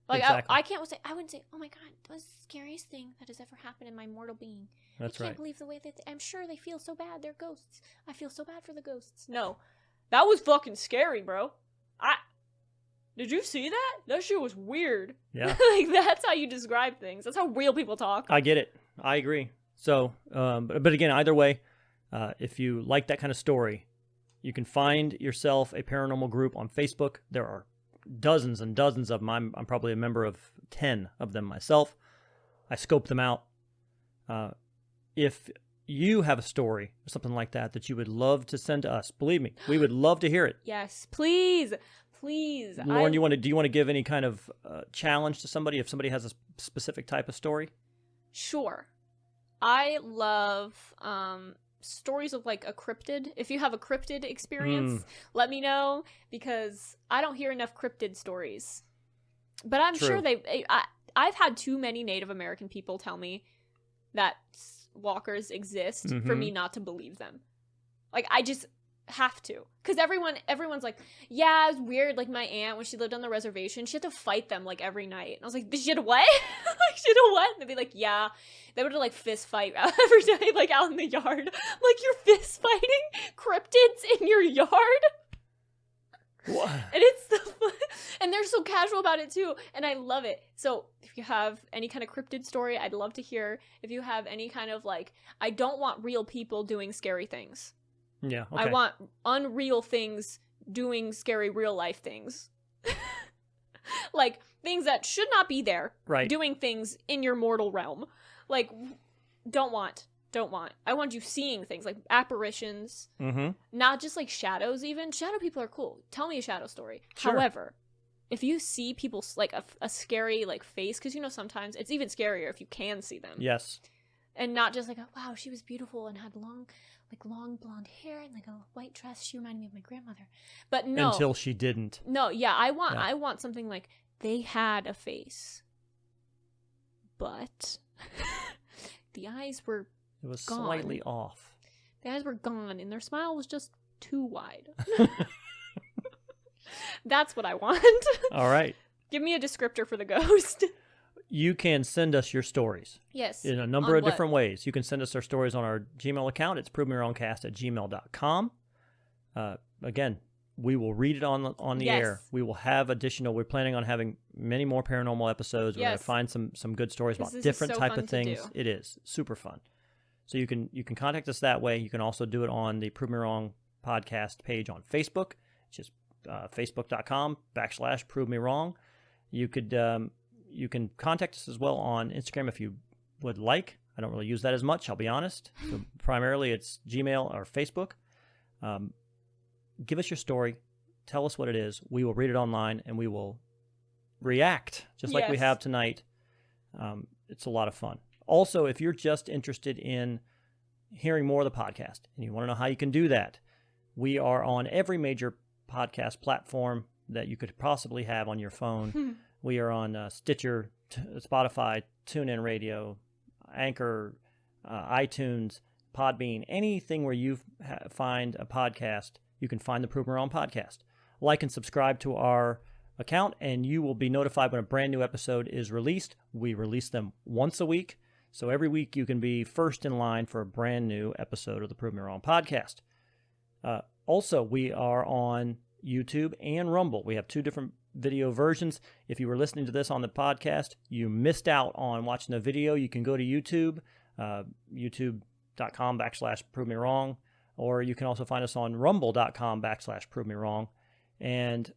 like
exactly.
I wouldn't say, "Oh my god, that was the scariest thing that has ever happened in my mortal being."
That's
I
right.
can't believe the way that I'm sure they feel so bad. They're ghosts. I feel so bad for the ghosts. No, that was fucking scary, bro. Did you see that? That shit was weird.
Yeah.
Like, that's how you describe things. That's how real people talk.
I get it. I agree. So, but again, either way, if you like that kind of story, you can find yourself a paranormal group on Facebook. There are dozens and dozens of them. I'm probably a member of 10 of them myself. I scope them out. If you have a story or something like that you would love to send to us, believe me, we would love to hear it.
Yes, please. Please.
Lauren, do you want to give any kind of challenge to somebody if somebody has a specific type of story?
Sure. I love stories of like a cryptid. If you have a cryptid experience, let me know, because I don't hear enough cryptid stories. But I'm sure I've had too many Native American people tell me that walkers exist for me not to believe them. Like, I just have to, because everyone's like, yeah, it's weird. Like, my aunt, when she lived on the reservation, she had to fight them like every night. And I was like, she had what? Like, she had what? And they'd be like, yeah, they would like fist fight every day, like out in the yard. Like, you're fist fighting cryptids in your yard?
What?
And and they're so casual about it too, and I love it. So if you have any kind of cryptid story, I'd love to hear. If you have any kind of like, I don't want real people doing scary things.
Yeah, okay.
I want unreal things doing scary real life things. Like things that should not be there.
Right.
Doing things in your mortal realm. Like, don't want. I want you seeing things like apparitions, not just like shadows. Even shadow people are cool. Tell me a shadow story.
Sure.
However, if you see people like a scary like face, because sometimes it's even scarier if you can see them.
Yes.
And not just like, wow, she was beautiful and had long blonde hair and like a white dress. She reminded me of my grandmother. But no,
until she didn't.
No, yeah, I want something like they had a face, but the eyes were.
It was
gone.
slightly off.
The eyes were gone, and their smile was just too wide. That's what I want.
All right.
Give me a descriptor for the ghost.
You can send us your stories.
Yes.
In a number of different ways. You can send us our stories on our Gmail account. It's provemewrongcast@gmail.com. Again, we will read it on the air. We will have we're planning on having many more paranormal episodes. We're going to find some good stories about different type of things. It is super fun. So you can contact us that way. You can also do it on the Prove Me Wrong podcast page on Facebook. It's just facebook.com/Prove Me Wrong. You can contact us as well on Instagram if you would like. I don't really use that as much, I'll be honest. So primarily it's Gmail or Facebook. Give us your story. Tell us what it is. We will read it online and we will react just like we have tonight. It's a lot of fun. Also, if you're just interested in hearing more of the podcast and you want to know how you can do that, we are on every major podcast platform that you could possibly have on your phone. We are on Stitcher, Spotify, TuneIn Radio, Anchor, iTunes, Podbean, anything where you find a podcast, you can find the Prove Me Wrong podcast. Like and subscribe to our account, and you will be notified when a brand new episode is released. We release them once a week. So every week you can be first in line for a brand new episode of the Prove Me Wrong podcast. Also, we are on YouTube and Rumble. We have 2 different video versions. If you were listening to this on the podcast, you missed out on watching the video. You can go to YouTube, youtube.com/Prove Me Wrong, or you can also find us on rumble.com/Prove Me Wrong, and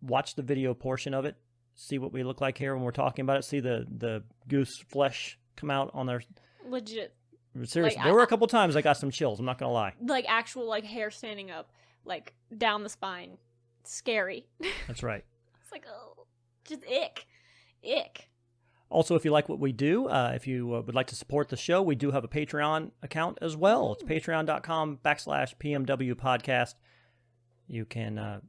watch the video portion of it. See what we look like here when we're talking about it. See the goose flesh come out on their...
Legit.
Seriously, there were a couple times I got some chills. I'm not going to lie.
Like actual like hair standing up, like down the spine. Scary.
That's right.
It's like, oh, just ick.
Also, if you like what we do, if you would like to support the show, we do have a Patreon account as well. It's patreon.com/PMW podcast. You can,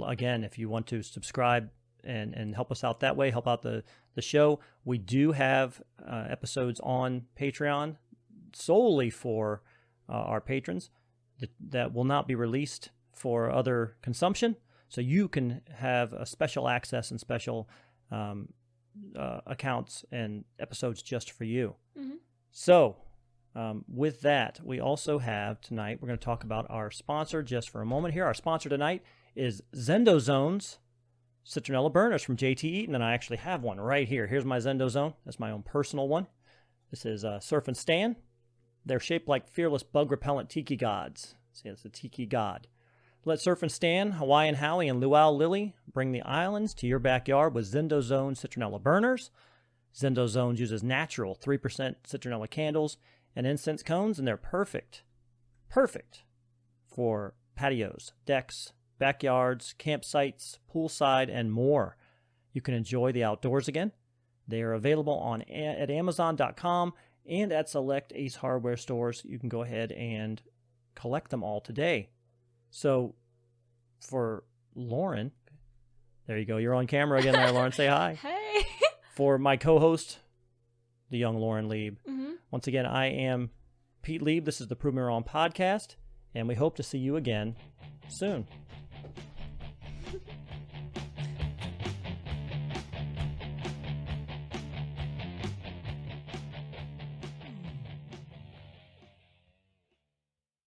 again, if you want to subscribe and help us out that way, help out the show. We do have episodes on Patreon solely for our patrons that will not be released for other consumption. So you can have a special access and special accounts and episodes just for you. Mm-hmm. So with that, we also have tonight, we're going to talk about our sponsor just for a moment here. Our sponsor tonight is Zendozone's citronella burners from JT Eaton, and I actually have one right here. Here's my Zendozone. That's my own personal one. This is Surf and Stan. They're shaped like fearless bug-repellent tiki gods. See, it's a tiki god. Let Surf and Stan, Hawaiian Howie, and Luau Lily bring the islands to your backyard with Zendozone citronella burners. Zendozone uses natural 3% citronella candles and incense cones, and they're perfect for patios, decks, backyards, campsites, poolside, and more. You can enjoy the outdoors again. They are available at Amazon.com and at select Ace Hardware stores. You can go ahead and collect them all today. So for Lauren, there you go. You're on camera again there, Lauren. Say hi.
Hey.
For my co-host, the young Lauren Lieb. Mm-hmm. Once again, I am Pete Lieb. This is the Prove Me Wrong podcast, and we hope to see you again soon.